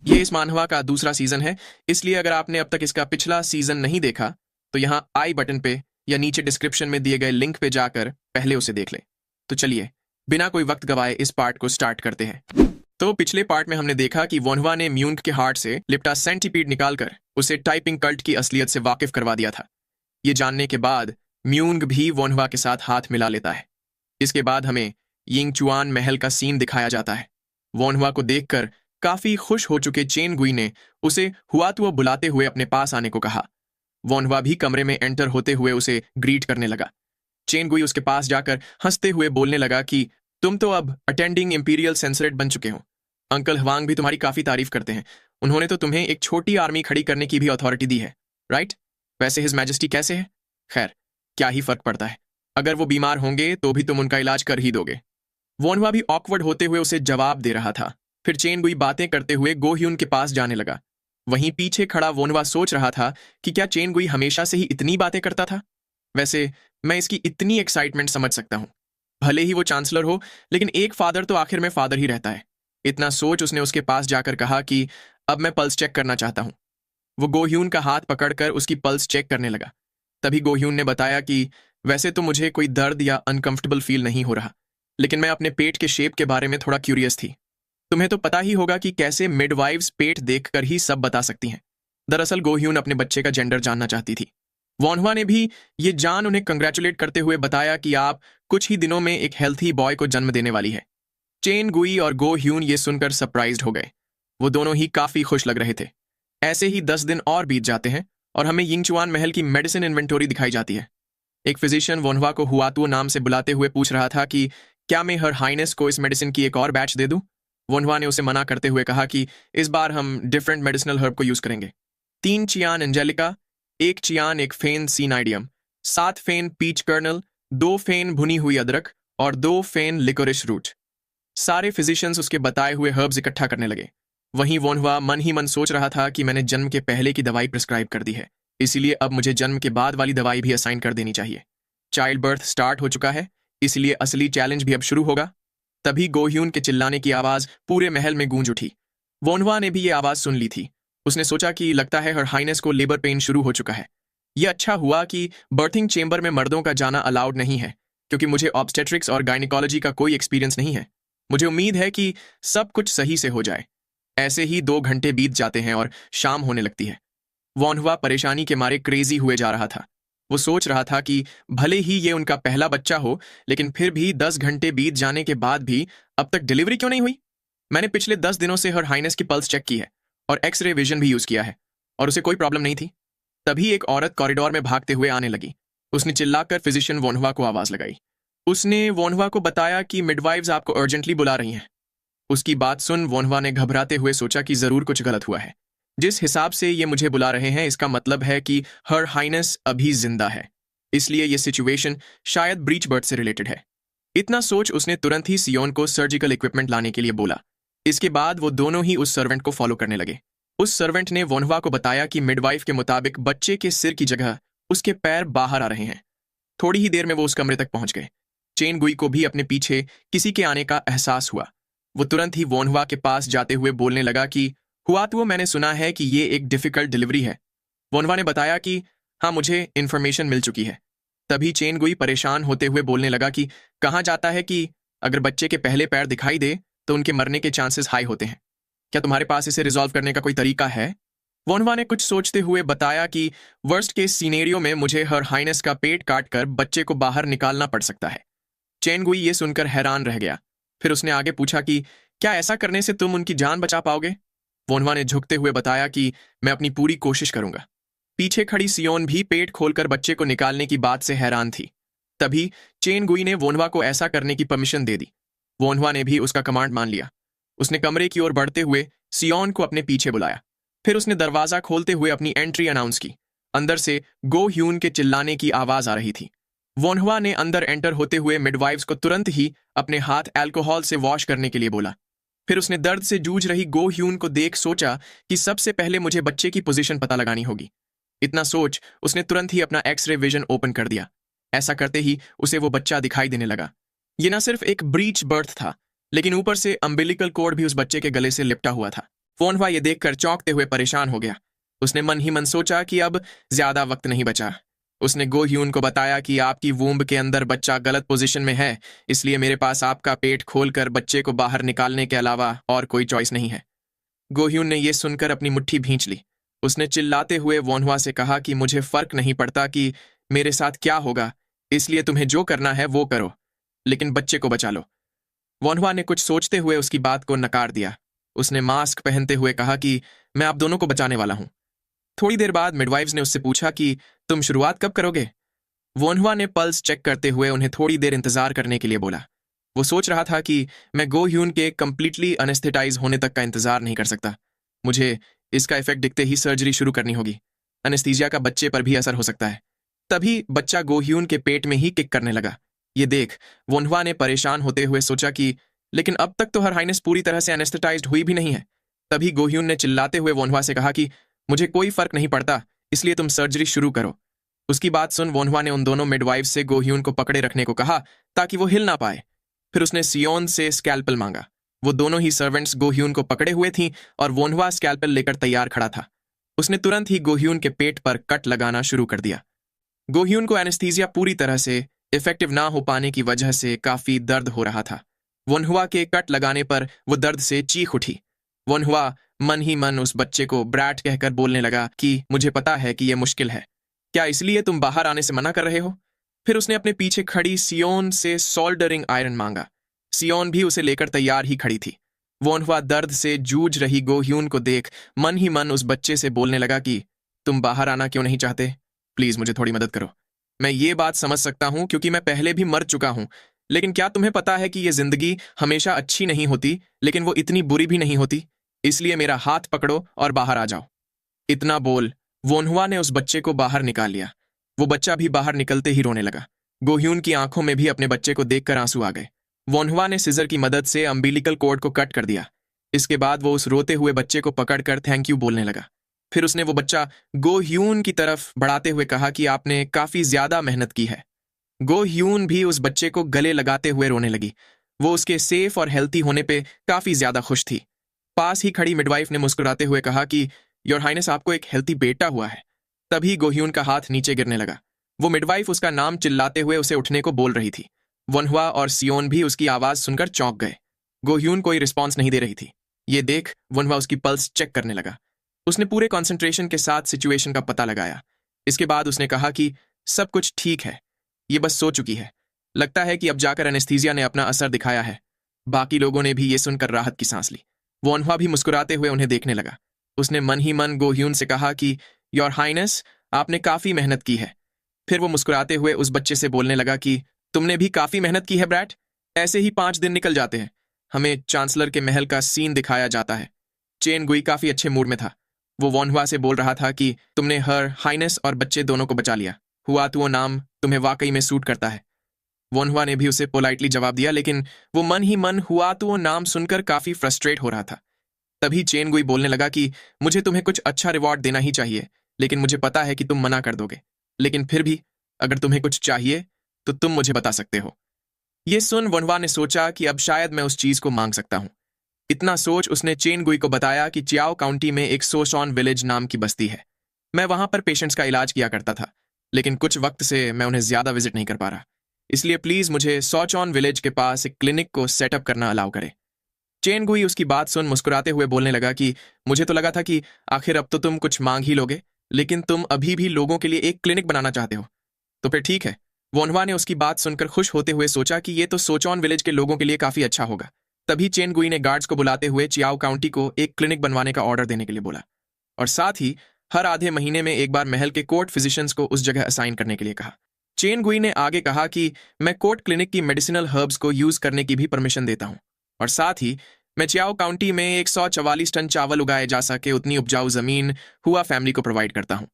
ये इस मानहवा का दूसरा सीजन है, इसलिए अगर आपने अब तक इसका पिछला सीजन नहीं देखा तो यहाँ आई बटन पे या नीचे डिस्क्रिप्शन में दिए गए लिंक पे जाकर पहले उसे देख ले। तो चलिए बिना कोई वक्त गवाए इस पार्ट को स्टार्ट करते हैं। तो पिछले पार्ट में हमने देखा कि वोनहवा ने म्यूंग के हार्ट से लिपटा सेंटीपीड निकालकर उसे टाइपिंग कल्ट की असलियत से वाकिफ करवा दिया था। ये जानने के बाद म्यूंग भी वोनहवा के साथ हाथ मिला लेता है। इसके बाद हमें यिंगचुआन महल का सीन दिखाया जाता है। वोनहवा को देखकर काफी खुश हो चुके चेन गुई ने उसे हुआतुओ बुलाते हुए अपने पास आने को कहा। वोनहवा भी कमरे में एंटर होते हुए उसे ग्रीट करने लगा। चेन गुई उसके पास जाकर हंसते हुए बोलने लगा कि तुम तो अब अटेंडिंग इंपीरियल सेंसरेट बन चुके हो। अंकल हवांग भी तुम्हारी काफी तारीफ करते हैं। उन्होंने तो तुम्हें एक छोटी आर्मी खड़ी करने की भी अथॉरिटी दी है, राइट? वैसे हिज मैजेस्टी कैसे है? खैर, क्या ही फर्क पड़ता है, अगर वो बीमार होंगे तो भी तुम उनका इलाज कर ही दोगे। वोनहवा भी ऑकवर्ड होते हुए उसे जवाब दे रहा था। फिर चेन गुई बातें करते हुए गो ह्यून के पास जाने लगा। वहीं पीछे खड़ा वोनहवा सोच रहा था कि क्या चेन गुई हमेशा से ही इतनी बातें करता था? वैसे मैं इसकी इतनी एक्साइटमेंट समझ सकता हूं। भले ही वो चांसलर हो, लेकिन एक फादर तो आखिर में फादर ही रहता है। इतना सोच उसने उसके पास जाकर कहा कि अब मैं पल्स चेक करना चाहता हूं। वो गो ह्यून का हाथ पकड़कर उसकी पल्स चेक करने लगा। तभी गो ह्यून ने बताया कि वैसे तो मुझे कोई दर्द या अनकंफर्टेबल फील नहीं हो रहा, लेकिन मैं अपने पेट के शेप के बारे में थोड़ा क्यूरियस थी। तुम्हें तो पता ही होगा कि कैसे मिडवाइव्स पेट देखकर ही सब बता सकती हैं। दरअसल गो ह्यून अपने बच्चे का जेंडर जानना चाहती थी। वोनहवा ने भी ये जान उन्हें कंग्रेचुलेट करते हुए बताया कि आप कुछ ही दिनों में एक हेल्थी बॉय को जन्म देने वाली है। चेन गुई और गो ह्यून ये सुनकर सरप्राइज्ड हो गए। वो दोनों ही काफी खुश लग रहे थे। ऐसे ही 10 दिन और बीत जाते हैं और हमें यिंगचुआन महल की मेडिसिन इन्वेंटोरी दिखाई जाती है। एक फिजिशियन वोनहवा को हुआतुओ नाम से बुलाते हुए पूछ रहा था कि क्या मैं हर हाइनेस को इस मेडिसिन की एक और बैच दे दूं? वोनहवा ने उसे मना करते हुए कहा कि इस बार हम डिफरेंट मेडिसिनल हर्ब को यूज करेंगे। 3 चियान एंजेलिका, 1 चियान एक फेन सीनाइडियम, 7 फेन पीच कर्नल, 2 फेन भुनी हुई अदरक और 2 फेन लिकोरिश रूट। सारे फिजिशियंस उसके बताए हुए हर्ब्स इकट्ठा करने लगे। वहीं वोनहवा मन ही मन सोच रहा था कि मैंने जन्म के पहले की दवाई प्रिस्क्राइब कर दी है, इसीलिए अब मुझे जन्म के बाद वाली दवाई भी असाइन कर देनी चाहिए। चाइल्ड बर्थ स्टार्ट हो चुका है, इसलिए असली चैलेंज भी अब शुरू होगा। तभी गो ह्यून के चिल्लाने की आवाज पूरे महल में गूंज उठी। वोनहवा ने भी ये आवाज सुन ली थी। उसने सोचा कि लगता है हर हाइनेस को लेबर पेन शुरू हो चुका है। यह अच्छा हुआ कि बर्थिंग चेंबर में मर्दों का जाना अलाउड नहीं है, क्योंकि मुझे ऑब्स्टेट्रिक्स और गायनिकोलॉजी का कोई एक्सपीरियंस नहीं है। मुझे उम्मीद है कि सब कुछ सही से हो जाए। ऐसे ही 2 घंटे बीत जाते हैं और शाम होने लगती है। वोनहवा परेशानी के मारे क्रेजी हुए जा रहा था। वो सोच रहा था कि भले ही ये उनका पहला बच्चा हो, लेकिन फिर भी 10 घंटे बीत जाने के बाद भी अब तक डिलीवरी क्यों नहीं हुई? मैंने पिछले 10 दिनों से हर हाइनेस की पल्स चेक की है और एक्सरे विजन भी यूज किया है और उसे कोई प्रॉब्लम नहीं थी। तभी एक औरत कॉरिडोर में भागते हुए आने लगी। उसने चिल्लाकर फिजिशियन वोनहवा को आवाज लगाई। उसने वोनहवा को बताया कि मिडवाइव्स आपको अर्जेंटली बुला रही हैं। उसकी बात सुन वोनहवा ने घबराते हुए सोचा कि जरूर कुछ गलत हुआ है। जिस हिसाब से ये मुझे बुला रहे हैं, इसका मतलब है कि हर हाइनेस अभी जिंदा है, इसलिए ये सिचुएशन शायद ब्रीच बर्थ से रिलेटेड है। इतना सोच उसने तुरंत ही सियोन को सर्जिकल इक्विपमेंट लाने के लिए बोला। इसके बाद वो दोनों ही उस सर्वेंट को फॉलो करने लगे। उस सर्वेंट ने वोनहवा को बताया कि मिडवाइफ के मुताबिक बच्चे के सिर की जगह उसके पैर बाहर आ रहे हैं। थोड़ी ही देर में वो उस कमरे तक पहुंच गए। चेन गुई को भी अपने पीछे किसी के आने का एहसास हुआ। वो तुरंत ही वोनहवा के पास जाते हुए बोलने लगा कि हुआतुओ, मैंने सुना है कि ये एक डिफिकल्ट डिलीवरी है। वोनहवा ने बताया कि हाँ, मुझे इन्फॉर्मेशन मिल चुकी है। तभी चेन गुई परेशान होते हुए बोलने लगा कि कहा जाता है कि अगर बच्चे के पहले पैर दिखाई दे तो उनके मरने के चांसेस हाई होते हैं। क्या तुम्हारे पास इसे रिजॉल्व करने का कोई तरीका है? वोनहवा ने कुछ सोचते हुए बताया कि वर्स्ट केस सीनेरियो में मुझे हर हाइनेस का पेट काटकर बच्चे को बाहर निकालना पड़ सकता है। चेन गुई ये सुनकर हैरान रह गया। फिर उसने आगे पूछा कि क्या ऐसा करने से तुम उनकी जान बचा पाओगे? वोनहवा ने झुकते हुए बताया कि मैं अपनी पूरी कोशिश करूंगा। पीछे खड़ी सियोन भी पेट खोलकर बच्चे को निकालने की बात से हैरान थी। तभी चेन गुई ने वोनहवा को ऐसा करने की परमिशन दे दी। वोनहवा ने भी उसका कमांड मान लिया। उसने कमरे की ओर बढ़ते हुए सियोन को अपने पीछे बुलाया। फिर उसने दरवाजा खोलते हुए अपनी एंट्री अनाउंस की। अंदर से गो ह्यून के चिल्लाने की आवाज आ रही थी। वोनहवा ने अंदर एंटर होते हुए मिडवाइव्स को तुरंत ही अपने हाथ अल्कोहल से वॉश करने के लिए बोला। फिर उसने दर्द से जूझ रही गो ह्यून को देख सोचा कि सबसे पहले मुझे बच्चे की पोजीशन पता लगानी होगी। इतना सोच उसने तुरंत ही अपना एक्सरे विजन ओपन कर दिया। ऐसा करते ही उसे वो बच्चा दिखाई देने लगा। ये न सिर्फ एक ब्रीच बर्थ था, लेकिन ऊपर से अम्बिलिकल कोड भी उस बच्चे के गले से लिपटा हुआ था। वोनहुआ ये देखकर चौंकते हुए परेशान हो गया। उसने मन ही मन सोचा कि अब ज्यादा वक्त नहीं बचा। उसने गो ह्यून को बताया कि आपकी वूम्ब के अंदर बच्चा गलत पोजीशन में है, इसलिए मेरे पास आपका पेट खोलकर बच्चे को बाहर निकालने के अलावा और कोई चॉइस नहीं है। गो ह्यून ने यह सुनकर अपनी मुट्ठी भींच ली। उसने चिल्लाते हुए वोनहुआ से कहा कि मुझे फर्क नहीं पड़ता कि मेरे साथ क्या होगा, इसलिए तुम्हें जो करना है वो करो, लेकिन बच्चे को बचा लो। वोनहुआ ने कुछ सोचते हुए उसकी बात को नकार दिया। उसने मास्क पहनते हुए कहा कि मैं आप दोनों को बचाने वाला हूं। थोड़ी देर बाद मिडवाइफ्स ने उससे पूछा कि तुम शुरुआत कब करोगे। वोनहुआ ने पल्स चेक करते हुए उन्हें थोड़ी देर इंतजार करने के लिए बोला। वो सोच रहा था कि मैं गो ह्यून के कंप्लीटली अनेस्थेटाइज होने तक का इंतजार नहीं कर सकता। मुझे इसका इफेक्ट दिखते ही सर्जरी शुरू करनी होगी। अनेस्थीजिया का बच्चे पर भी असर हो सकता है। तभी बच्चा गो ह्यून के पेट में ही किक करने लगा। ये देख वोनहुआ ने परेशान होते हुए सोचा कि लेकिन अब तक तो हर हाइनेस पूरी तरह से एनेस्थेटाइज्ड हुई भी नहीं है। तभी गो ह्यून ने चिल्लाते हुए वोनहुआ से कहा कि मुझे कोई फर्क नहीं पड़ता, इसलिए तुम सर्जरी शुरू करो। उसकी बात सुन वोनहुआ ने उन दोनों मिडवाइफ से गो ह्यून को पकड़े रखने को कहा ताकि वो हिल ना पाए। फिर उसने सियोन से स्कैल्पल मांगा। वो दोनों ही सर्वेंट्स गो ह्यून को पकड़े हुए थीं और वोनहुआ स्कैल्पल लेकर तैयार खड़ा था। उसने तुरंत ही गो ह्यून के पेट पर कट लगाना शुरू कर दिया। गो ह्यून को एनेस्थीसिया पूरी तरह से इफेक्टिव ना हो पाने की वजह से काफी दर्द हो रहा था। वोनहुआ के कट लगाने पर वो दर्द से चीख उठी। वोनहुआ मन ही मन उस बच्चे को ब्रैट कहकर बोलने लगा कि मुझे पता है कि यह मुश्किल है, क्या इसलिए तुम बाहर आने से मना कर रहे हो। फिर उसने अपने पीछे खड़ी सियोन से सोल्डरिंग आयरन मांगा। सियोन भी उसे लेकर तैयार ही खड़ी थी। वोनहुआ दर्द से जूझ रही गो ह्यून को देख मन ही मन उस बच्चे से बोलने लगा कि तुम बाहर आना क्यों नहीं चाहते, प्लीज मुझे थोड़ी मदद करो। मैं ये बात समझ सकता हूं क्योंकि मैं पहले भी मर चुका हूं, लेकिन क्या तुम्हें पता है कि यह जिंदगी हमेशा अच्छी नहीं होती, लेकिन वो इतनी बुरी भी नहीं होती, इसलिए मेरा हाथ पकड़ो और बाहर आ जाओ। इतना बोल वोनहुआ ने उस बच्चे को बाहर निकाल लिया। वो बच्चा भी बाहर निकलते ही रोने लगा। गो ह्यून की आंखों में भी अपने बच्चे को देखकर आंसू आ गए। वोनहुआ ने सिजर की मदद से अम्बिलिकल कॉर्ड को कट कर दिया। इसके बाद वो उस रोते हुए बच्चे को पकड़कर थैंक यू बोलने लगा। फिर उसने वो बच्चा गो ह्यून की तरफ बढ़ाते हुए कहा कि आपने काफी ज्यादा मेहनत की है। गो ह्यून भी उस बच्चे को गले लगाते हुए रोने लगी। वो उसके सेफ और हेल्थी होने पे काफी ज्यादा खुश थी। पास ही खड़ी मिडवाइफ ने मुस्कुराते हुए कहा कि योर हाइनेस आपको एक हेल्थी बेटा हुआ है। तभी गो ह्यून का हाथ नीचे गिरने लगा। वो मिडवाइफ उसका नाम चिल्लाते हुए उसे उठने को बोल रही थी। वोनहुआ और सियोन भी उसकी आवाज सुनकर चौंक गए। गो ह्यून कोई रिस्पॉन्स नहीं दे रही थी। ये देख वोनहुआ उसकी पल्स चेक करने लगा। उसने पूरे कॉन्सेंट्रेशन के साथ सिचुएशन का पता लगाया। इसके बाद उसने कहा कि सब कुछ ठीक है, ये बस सो चुकी है। लगता है कि अब जाकर एनेस्थीसिया ने अपना असर दिखाया है। बाकी लोगों ने भी ये सुनकर राहत की सांस ली। वोनहुआ भी मुस्कुराते हुए उन्हें देखने लगा। उसने मन ही मन गो ह्यून से कहा कि योर हाइनेस आपने काफी मेहनत की है। फिर वो मुस्कुराते हुए उस बच्चे से बोलने लगा कि तुमने भी काफी मेहनत की है ब्रैट। ऐसे ही 5 दिन निकल जाते हैं। हमें चांसलर के महल का सीन दिखाया जाता है। चेन गुई काफी अच्छे मूड में था। वो वोनहुआ से बोल रहा था कि तुमने हर हाइनेस और बच्चे दोनों को बचा लिया। हुआतुओ नाम तुम्हें वाकई में सूट करता है। वोनहुआ ने भी उसे पोलाइटली जवाब दिया, लेकिन वो मन ही मन हुआतुओ नाम सुनकर काफी फ्रस्ट्रेट हो रहा था। तभी चेन गुई बोलने लगा कि मुझे तुम्हें कुछ अच्छा रिवॉर्ड देना ही चाहिए, लेकिन मुझे पता है कि तुम मना कर दोगे। लेकिन फिर भी अगर तुम्हें कुछ चाहिए तो तुम मुझे बता सकते हो। ये सुन वोनहुआ ने सोचा कि अब शायद मैं उस चीज को मांग सकता हूं। इतना सोच उसने चेन गुई को बताया कि चियाओ काउंटी में एक सोचॉन विलेज नाम की बस्ती है। मैं वहां पर पेशेंट्स का इलाज किया करता था, लेकिन कुछ वक्त से मैं उन्हें ज्यादा विजिट नहीं कर पा रहा। इसलिए प्लीज मुझे सोचॉन विलेज के पास एक क्लिनिक को सेटअप करना अलाउ करे। चेन गुई उसकी बात सुन मुस्कुराते हुए बोलने लगा कि मुझे तो लगा था कि आखिर अब तो तुम कुछ मांग ही लोगे, लेकिन तुम अभी भी लोगों के लिए एक क्लिनिक बनाना चाहते हो। तो फिर ठीक है। वोनहुआ ने उसकी बात सुनकर खुश होते हुए सोचा कि ये तो सोचॉन विलेज के लोगों के लिए काफी अच्छा होगा। तभी चेन गुई ने गार्ड्स को बुलाते हुए चियाओ काउंटी को एक क्लिनिक बनवाने का ऑर्डर देने के लिए बोला, और साथ ही हर आधे महीने में एक बार महल के कोर्ट फिजिशियंस को उस जगह असाइन करने के लिए कहा। चेन गुई ने आगे कहा कि मैं कोर्ट क्लिनिक की मेडिसिनल हर्ब्स को यूज करने की भी परमिशन देता हूं, और साथ ही मैं चियाओ काउंटी में 144 टन चावल उगाए जा सके उतनी उपजाऊ जमीन हुआ फैमिली को प्रोवाइड करता हूं।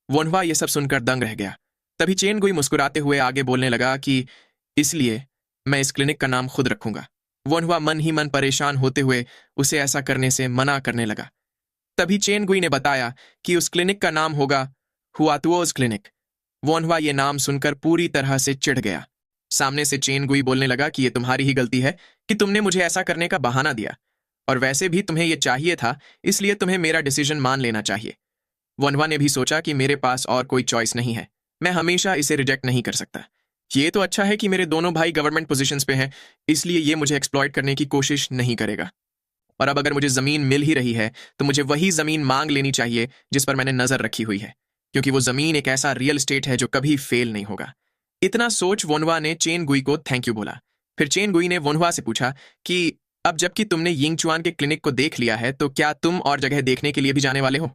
वोनहुआ ये सब सुनकर दंग रह गया। तभी चेन गुई मुस्कुराते हुए आगे बोलने लगा कि इसलिए मैं इस क्लिनिक का नाम खुद रखूंगा। वोनहुआ मन ही मन परेशान होते हुए उसे ऐसा करने से मना करने लगा। तभी चेन गुई ने बताया कि उस क्लिनिक का नाम होगा हुआतुओज क्लिनिक। वोनहुआ ये नाम सुनकर पूरी तरह से चिढ़ गया। सामने से चेन गुई बोलने लगा कि ये तुम्हारी ही गलती है कि तुमने मुझे ऐसा करने का बहाना दिया, और वैसे भी तुम्हें ये चाहिए था, इसलिए तुम्हें मेरा डिसीजन मान लेना चाहिए। वनवा ने भी सोचा कि मेरे पास और कोई चॉइस नहीं है, मैं हमेशा इसे रिजेक्ट नहीं कर सकता। ये तो अच्छा है कि मेरे दोनों भाई गवर्नमेंट पोजीशंस पे हैं, इसलिए ये मुझे एक्सप्लॉइट करने की कोशिश नहीं करेगा। और अब अगर मुझे जमीन मिल ही रही है तो मुझे वही जमीन मांग लेनी चाहिए जिस पर मैंने नजर रखी हुई है, क्योंकि वो जमीन एक ऐसा रियल एस्टेट है जो कभी फेल नहीं होगा। इतना सोच वोनवा ने चेन गुई को थैंक यू बोला। फिर चेन गुई ने वोनवा से पूछा कि अब जबकि तुमने यिंग चुआन के क्लिनिक को देख लिया है तो क्या तुम और जगह देखने के लिए भी जाने वाले हो?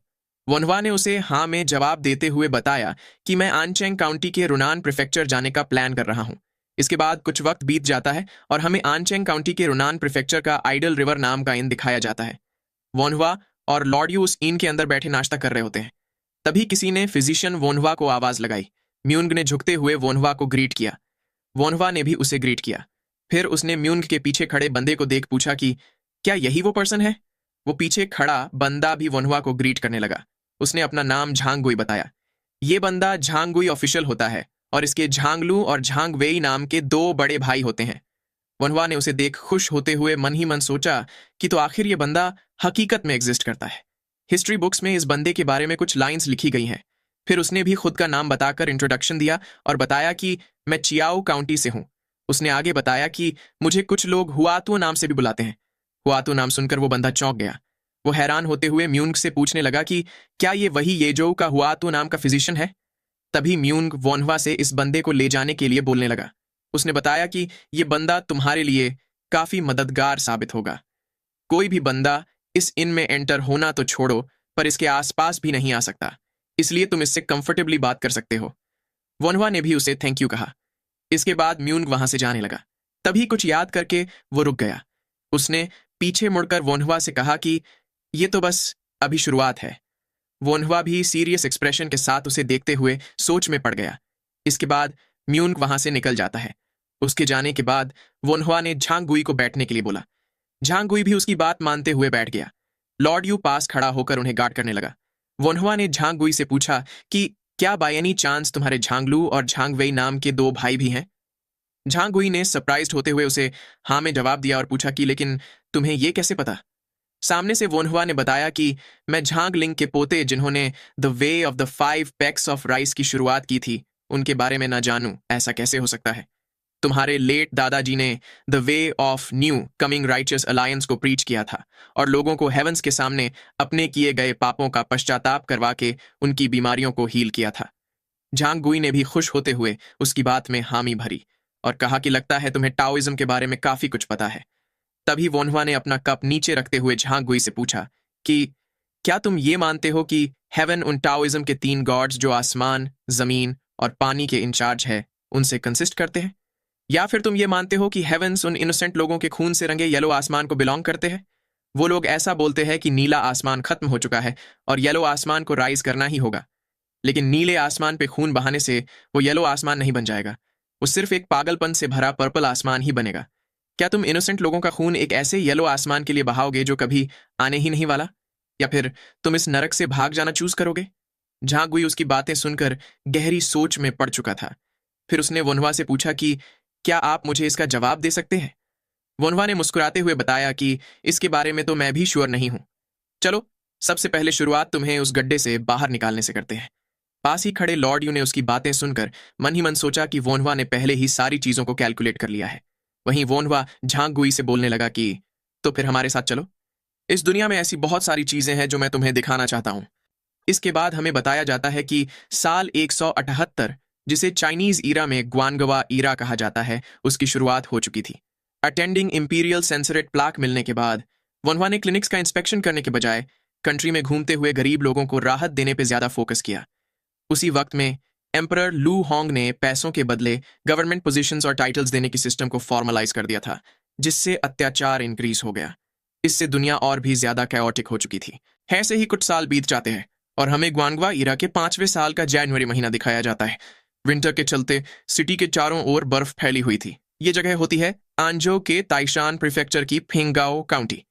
वोनवा ने उसे हाँ में जवाब देते हुए बताया कि मैं आनचेंग काउंटी के रुनान प्रिफेक्चर जाने का प्लान कर रहा हूँ। इसके बाद कुछ वक्त बीत जाता है और हमें आनचेंग काउंटी के रुनान प्रिफेक्चर का आइडल रिवर नाम का इन दिखाया जाता है। वोनवा और लॉर्ड यू उस इन के अंदर बैठे नाश्ता कर रहे होते हैं। तभी किसी ने फिजिशियन वोनवा को आवाज लगाई। म्यूंग ने झुकते हुए वोनवा को ग्रीट किया। वोनवा ने भी उसे ग्रीट किया। फिर उसने म्यूंग के पीछे खड़े बंदे को देख पूछा कि क्या यही वो पर्सन है? वो पीछे खड़ा बंदा भी वोनवा को ग्रीट करने लगा। उसने अपना नाम झांगगुई बताया। ये बंदा झांगगुई ऑफिशियल होता है और इसके झांगलू और झांगवेई नाम के दो बड़े भाई होते हैं। वनवा ने उसे देख खुश होते हुए मन ही मन सोचा कि तो आखिर ये बंदा हकीकत में एग्जिस्ट करता है। हिस्ट्री बुक्स में इस बंदे के बारे में कुछ लाइंस लिखी गई हैं। फिर उसने भी खुद का नाम बताकर इंट्रोडक्शन दिया और बताया कि मैं चियाओ काउंटी से हूं। उसने आगे बताया कि मुझे कुछ लोग हुआतू नाम से भी बुलाते हैं। हुआतू नाम सुनकर वो बंदा चौंक गया। वो हैरान होते हुए म्यूंग से पूछने लगा कि क्या ये वही येजोउ का हुआतू नाम का फिजिशियन है? तभी म्यूंग वोनवा से इस बंदे को ले जाने के लिए बोलने लगा। उसने बताया कि ये बंदा तुम्हारे लिए काफी मददगार साबित होगा। कोई भी बंदा इस इन में एंटर होना तो छोड़ो, पर इसके आसपास भी नहीं आ सकता, इसलिए तुम इससे कंफर्टेबली बात कर सकते हो। वोनवा ने भी उसे थैंक यू कहा। इसके बाद म्यूंग वहां से जाने लगा। तभी कुछ याद करके वो रुक गया। उसने पीछे मुड़कर वोनवा से कहा कि ये तो बस अभी शुरुआत है। वोनवा भी सीरियस एक्सप्रेशन के साथ उसे देखते हुए सोच में पड़ गया। इसके बाद म्यूंग वहां से निकल जाता है। उसके जाने के बाद वोनवा ने झांगगुई को बैठने के लिए बोला। झांगगुई भी उसकी बात मानते हुए बैठ गया। लॉर्ड यू पास खड़ा होकर उन्हें गार्ड करने लगा। वोनवा ने झांगगुई से पूछा कि क्या बाय एनी चांस तुम्हारे झांगलू और झांगवेई नाम के दो भाई भी हैं? झांगगुई ने सरप्राइज्ड होते हुए उसे हाँ में जवाब दिया और पूछा कि लेकिन तुम्हें यह कैसे पता? सामने से वोनहुआ ने बताया कि मैं झांग लिंग के पोते जिन्होंने the way of the 5 PECS of rice की शुरुआत की थी, उनके बारे में ना जानूं, ऐसा कैसे हो सकता है? तुम्हारे लेट दादाजी ने the way of new coming righteous alliance को प्रीच किया था और लोगों को हेवंस के सामने अपने किए गए पापों का पश्चाताप करवा के उनकी बीमारियों को हील किया था। झांगगुई ने भी खुश होते हुए उसकी बात में हामी भरी और कहा कि लगता है तुम्हें टाओइज्म के बारे में काफी कुछ पता है। तभी वोनहुआ ने अपना कप नीचे रखते हुए झांगगुई से पूछा कि क्या तुम ये मानते हो कि हेवन उन टाओइज्म के 3 गॉड्स जो आसमान, जमीन और पानी के इंचार्ज है, उनसे कंसिस्ट करते हैं? या फिर तुम ये मानते हो कि हेवंस उन इनोसेंट लोगों के खून से रंगे येलो आसमान को बिलोंग करते हैं? वो लोग ऐसा बोलते हैं कि नीला आसमान खत्म हो चुका है और येलो आसमान को राइज करना ही होगा, लेकिन नीले आसमान पे खून बहाने से वो येलो आसमान नहीं बन जाएगा, वो सिर्फ एक पागलपन से भरा पर्पल आसमान ही बनेगा। क्या तुम इनोसेंट लोगों का खून एक ऐसे येलो आसमान के लिए बहाओगे जो कभी आने ही नहीं वाला, या फिर तुम इस नरक से भाग जाना चूज करोगे? झांगगुई उसकी बातें सुनकर गहरी सोच में पड़ चुका था। फिर उसने वोनहुआ से पूछा कि क्या आप मुझे इसका जवाब दे सकते हैं? वोनहुआ ने मुस्कुराते हुए बताया कि इसके बारे में तो मैं भी श्योर नहीं हूं। चलो, सबसे पहले शुरुआत तुम्हें उस गड्ढे से बाहर निकालने से करते हैं। पास ही खड़े लॉर्ड यू ने उसकी बातें सुनकर मन ही मन सोचा कि वोनहुआ ने पहले ही सारी चीजों को कैलकुलेट कर लिया है। वहीं वोनहुआ झांगगुई से बोलने लगा कि तो फिर हमारे साथ चलो। इस दुनिया में ऐसी बहुत सारी चीजें हैं जो मैं तुम्हें दिखाना चाहता हूं। इसके बाद हमें बताया जाता है कि साल 178, जिसे चाइनीज ईरा में ग्वानगवा ईरा कहा जाता है, उसकी शुरुआत हो चुकी थी। अटेंडिंग इंपीरियल सेंसरेट प्लाक मिलने के बाद वोनहुआ ने क्लिनिक्स का इंस्पेक्शन करने के बजाय कंट्री में घूमते हुए गरीब लोगों को राहत देने पर ज्यादा फोकस किया। उसी वक्त में एम्परर लू होंग ने पैसों के बदले गवर्नमेंट पोजीशंस और टाइटल्स देने की सिस्टम को फॉर्मलाइज कर दिया था, जिससे अत्याचार इंक्रीज हो गया। इससे दुनिया और भी ज्यादा कैओटिक हो चुकी थी। ऐसे ही कुछ साल बीत जाते हैं और हमें ग्वानगवा ईरा के 5वें साल का जनवरी महीना दिखाया जाता है। विंटर के चलते सिटी के चारों ओर बर्फ फैली हुई थी। ये जगह होती है आंजो के ताइशान प्रीफेक्चर की फिंगाओ काउंटी।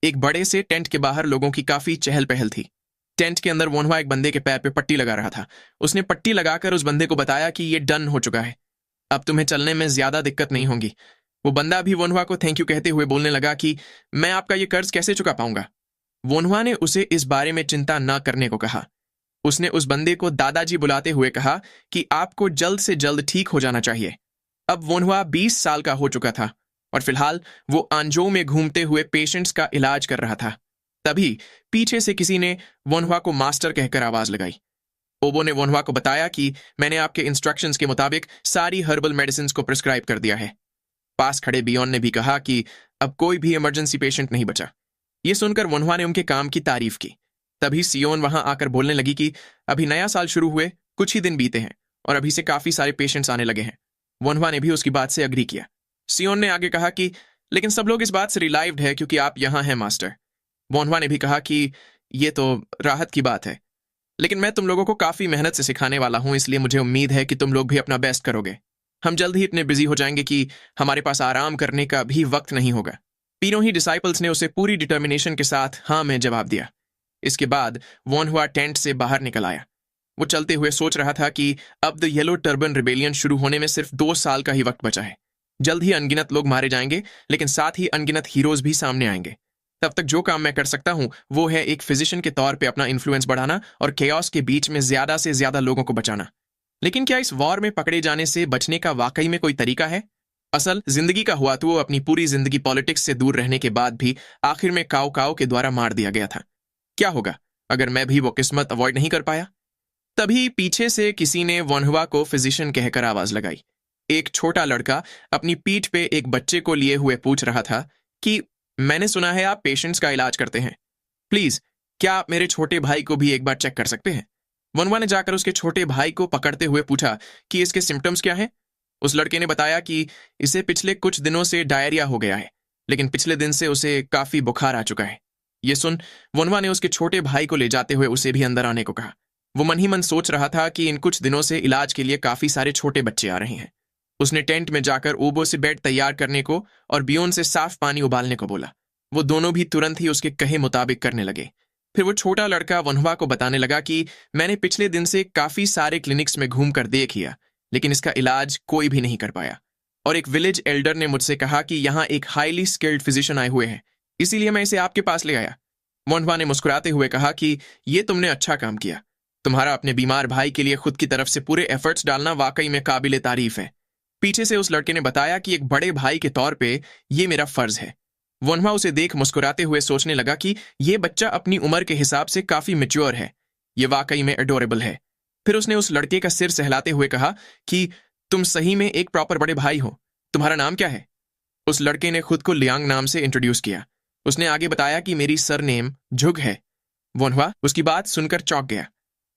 एक बड़े से टेंट के बाहर लोगों की काफी चहल पहल थी। टेंट के अंदर वोनहुआ एक बंदे के पैर पे पट्टी लगा रहा था। उसने पट्टी लगाकर उस बंदे को बताया कि ये डन हो चुका है, अब तुम्हें चलने में ज्यादा दिक्कत नहीं होगी। वो बंदा भी वोनहुआ को थैंक यू कहते हुए बोलने लगा कि मैं आपका ये कर्ज कैसे चुका पाऊंगा। वोनहुआ ने उसे इस बारे में चिंता न करने को कहा। उसने उस बंदे को दादाजी बुलाते हुए कहा कि आपको जल्द से जल्द ठीक हो जाना चाहिए। अब वोनहुआ 20 साल का हो चुका था और फिलहाल वो आंजो में घूमते हुए पेशेंट्स का इलाज कर रहा था। तभी पीछे से किसी ने वोनहुआ को मास्टर कहकर आवाज लगाई। ओबो ने वोनहुआ को बताया कि मैंने आपके इंस्ट्रक्शंस के मुताबिक सारी हर्बल मेडिसिन को प्रिस्क्राइब कर दिया है। पास खड़े बियॉन ने भी कहा कि अब कोई भी इमरजेंसी पेशेंट नहीं बचा। ये सुनकर वोनहुआ ने उनके काम की तारीफ की। तभी सियोन वहां आकर बोलने लगी कि अभी नया साल शुरू हुए कुछ ही दिन बीते हैं और अभी से काफी सारे पेशेंट्स आने लगे हैं। वोनहुआ ने भी उसकी बात से अग्री किया। सियोन ने आगे कहा कि लेकिन सब लोग इस बात से रिलाइव्ड है क्योंकि आप यहाँ हैं मास्टर। वोनहुआ ने भी कहा कि ये तो राहत की बात है, लेकिन मैं तुम लोगों को काफी मेहनत से सिखाने वाला हूं, इसलिए मुझे उम्मीद है कि तुम लोग भी अपना बेस्ट करोगे। हम जल्द ही इतने बिजी हो जाएंगे कि हमारे पास आराम करने का भी वक्त नहीं होगा। तीनों ही डिसाइपल्स ने उसे पूरी डिटर्मिनेशन के साथ हाँ में जवाब दिया। इसके बाद वोनहुआ टेंट से बाहर निकल आया। वो चलते हुए सोच रहा था कि अब द येलो टर्बन रिबेलियन शुरू होने में सिर्फ 2 साल का ही वक्त बचा है। जल्द ही अनगिनत लोग मारे जाएंगे, लेकिन साथ ही अनगिनत हीरोज भी सामने आएंगे। तब तक जो काम मैं कर सकता हूं वो है एक फिजिशियन के तौर पे अपना इन्फ्लुएंस बढ़ाना और केओस के बीच में ज्यादा से ज्यादा लोगों को बचाना। लेकिन क्या इस वॉर में पकड़े जाने से बचने का वाकई में कोई तरीका है? असल जिंदगी का हुआ तो वो अपनी पूरी जिंदगी पॉलिटिक्स से दूर रहने के बाद भी आखिर में काओ काओ के द्वारा मार दिया गया था। क्या होगा अगर मैं भी वो किस्मत अवॉइड नहीं कर पाया? तभी पीछे से किसी ने वोनहुआ को फिजिशियन कहकर आवाज लगाई। एक छोटा लड़का अपनी पीठ पे एक बच्चे को लिए हुए पूछ रहा था कि मैंने सुना है आप पेशेंट्स का इलाज करते हैं। प्लीज क्या आप मेरे छोटे भाई को भी एक बार चेक कर सकते हैं? वोनहुआ ने जाकर उसके छोटे भाई को पकड़ते हुए पूछा कि इसके सिम्टम्स क्या हैं। उस लड़के ने बताया कि इसे पिछले कुछ दिनों से डायरिया हो गया है, लेकिन पिछले दिन से उसे काफी बुखार आ चुका है। ये सुन वोनहुआ ने उसके छोटे भाई को ले जाते हुए उसे भी अंदर आने को कहा। वो मन ही मन सोच रहा था कि इन कुछ दिनों से इलाज के लिए काफी सारे छोटे बच्चे आ रहे हैं। उसने टेंट में जाकर ओबो से बेड तैयार करने को और बियोन से साफ पानी उबालने को बोला। वो दोनों भी तुरंत ही उसके कहे मुताबिक करने लगे। फिर वो छोटा लड़का वोनहुआ को बताने लगा कि मैंने पिछले दिन से काफी सारे क्लिनिक्स में घूम कर देख लिया, लेकिन इसका इलाज कोई भी नहीं कर पाया। और एक विलेज एल्डर ने मुझसे कहा कि यहाँ एक हाईली स्किल्ड फिजिशियन आए हुए हैं, इसीलिए मैं इसे आपके पास ले आया। वोनहुआ ने मुस्कुराते हुए कहा कि ये तुमने अच्छा काम किया। तुम्हारा अपने बीमार भाई के लिए खुद की तरफ से पूरे एफर्ट्स डालना वाकई में काबिले तारीफ है। पीछे से उस लड़के ने बताया कि एक बड़े भाई के तौर पे ये मेरा फर्ज है। वोनहुआ उसे देख मुस्कुराते हुए सोचने लगा कि ये बच्चा अपनी उम्र के हिसाब से काफी मैच्योर है। ये वाकई में एडोरेबल है। फिर उसने उस लड़के का सिर सहलाते हुए कहा कि तुम सही में एक प्रॉपर बड़े भाई हो। तुम्हारा नाम क्या है? उस लड़के ने खुद को लियांग नाम से इंट्रोड्यूस किया। उसने आगे बताया कि मेरी सरनेम झुग है। वोनहुआ उसकी बात सुनकर चौंक गया।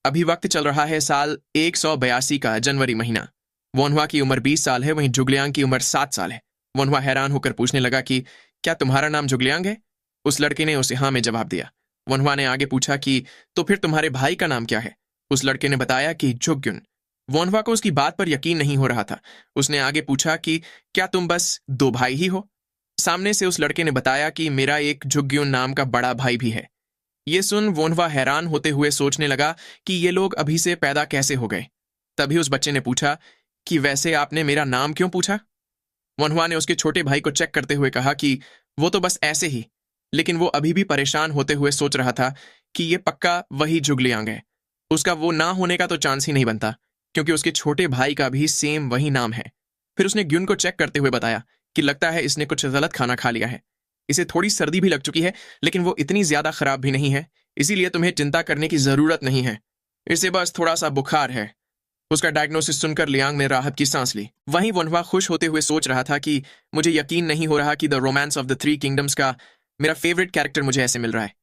अभी वक्त चल रहा है साल 182 का जनवरी महीना। वोनहुआ की उम्र 20 साल है, वहीं जुगलियांग की उम्र 7 साल है। वोनहुआ हैरान होकर पूछने लगा कि क्या तुम्हारा नाम जुगलियांग है? उस लड़के ने उसे हाँ में जवाब दिया। वोनहुआ ने आगे पूछा कि तो फिर तुम्हारे भाई का नाम क्या है? उस लड़के ने बताया कि जुग्युन। वोनहुआ को उसकी बात पर यकीन नहीं हो रहा था। उसने आगे पूछा कि क्या तुम बस 2 भाई ही हो? सामने से उस लड़के ने बताया कि मेरा एक जुग्युन नाम का बड़ा भाई भी है। ये सुन वोनहुआ हैरान होते हुए सोचने लगा कि ये लोग अभी से पैदा कैसे हो गए। तभी उस बच्चे ने पूछा कि वैसे आपने मेरा नाम क्यों पूछा? वोनहुआ ने उसके छोटे भाई को चेक करते हुए कहा कि वो तो बस ऐसे ही, लेकिन वो अभी भी परेशान होते हुए सोच रहा था कि ये पक्का वही जुगलियांग है। उसका वो ना होने का तो चांस ही नहीं बनता, क्योंकि उसके छोटे भाई का भी सेम वही नाम है। फिर उसने ग्युन को चेक करते हुए बताया कि लगता है इसने कुछ गलत खाना खा लिया है। इसे थोड़ी सर्दी भी लग चुकी है, लेकिन वो इतनी ज्यादा खराब भी नहीं है, इसीलिए तुम्हें चिंता करने की जरूरत नहीं है। इसे बस थोड़ा सा बुखार है। उसका डायग्नोसिस सुनकर लियांग ने राहत की सांस ली। वहीं वोनहुआ खुश होते हुए सोच रहा था कि मुझे यकीन नहीं हो रहा कि the romance of the 3 kingdoms का मेरा फेवरेट कैरेक्टर मुझे ऐसे मिल रहा है।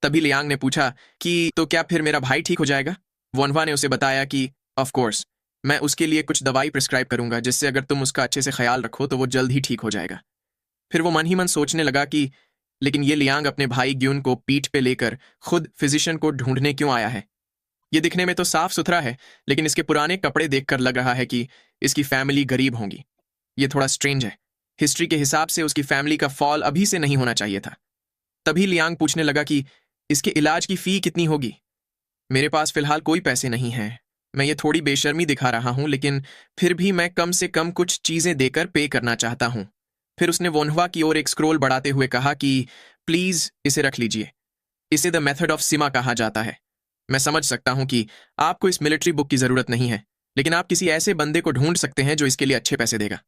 तभी लियांग ने पूछा कि तो क्या फिर मेरा भाई ठीक हो जाएगा? वोनहुआ ने उसे बताया कि ऑफ कोर्स, मैं उसके लिए कुछ दवाई प्रिस्क्राइब करूंगा, जिससे अगर तुम उसका अच्छे से ख्याल रखो तो वो जल्द ही ठीक हो जाएगा। फिर वो मन ही मन सोचने लगा कि लेकिन ये लियांग अपने भाई ग्यून को पीठ पे लेकर खुद फिजिशियन को ढूंढने क्यों आया है? ये दिखने में तो साफ सुथरा है, लेकिन इसके पुराने कपड़े देखकर लग रहा है कि इसकी फैमिली गरीब होंगी। ये थोड़ा स्ट्रेंज है। हिस्ट्री के हिसाब से उसकी फैमिली का फॉल अभी से नहीं होना चाहिए था। तभी लियांग पूछने लगा कि इसके इलाज की फी कितनी होगी? मेरे पास फिलहाल कोई पैसे नहीं हैं। मैं ये थोड़ी बेशर्मी दिखा रहा हूं, लेकिन फिर भी मैं कम से कम कुछ चीजें देकर पे करना चाहता हूं। फिर उसने वोन्हवा की ओर एक स्क्रोल बढ़ाते हुए कहा कि प्लीज इसे रख लीजिए। इसे द मेथड ऑफ सिमा कहा जाता है। मैं समझ सकता हूं कि आपको इस मिलिट्री बुक की जरूरत नहीं है, लेकिन आप किसी ऐसे बंदे को ढूंढ सकते हैं जो इसके लिए अच्छे पैसे देगा।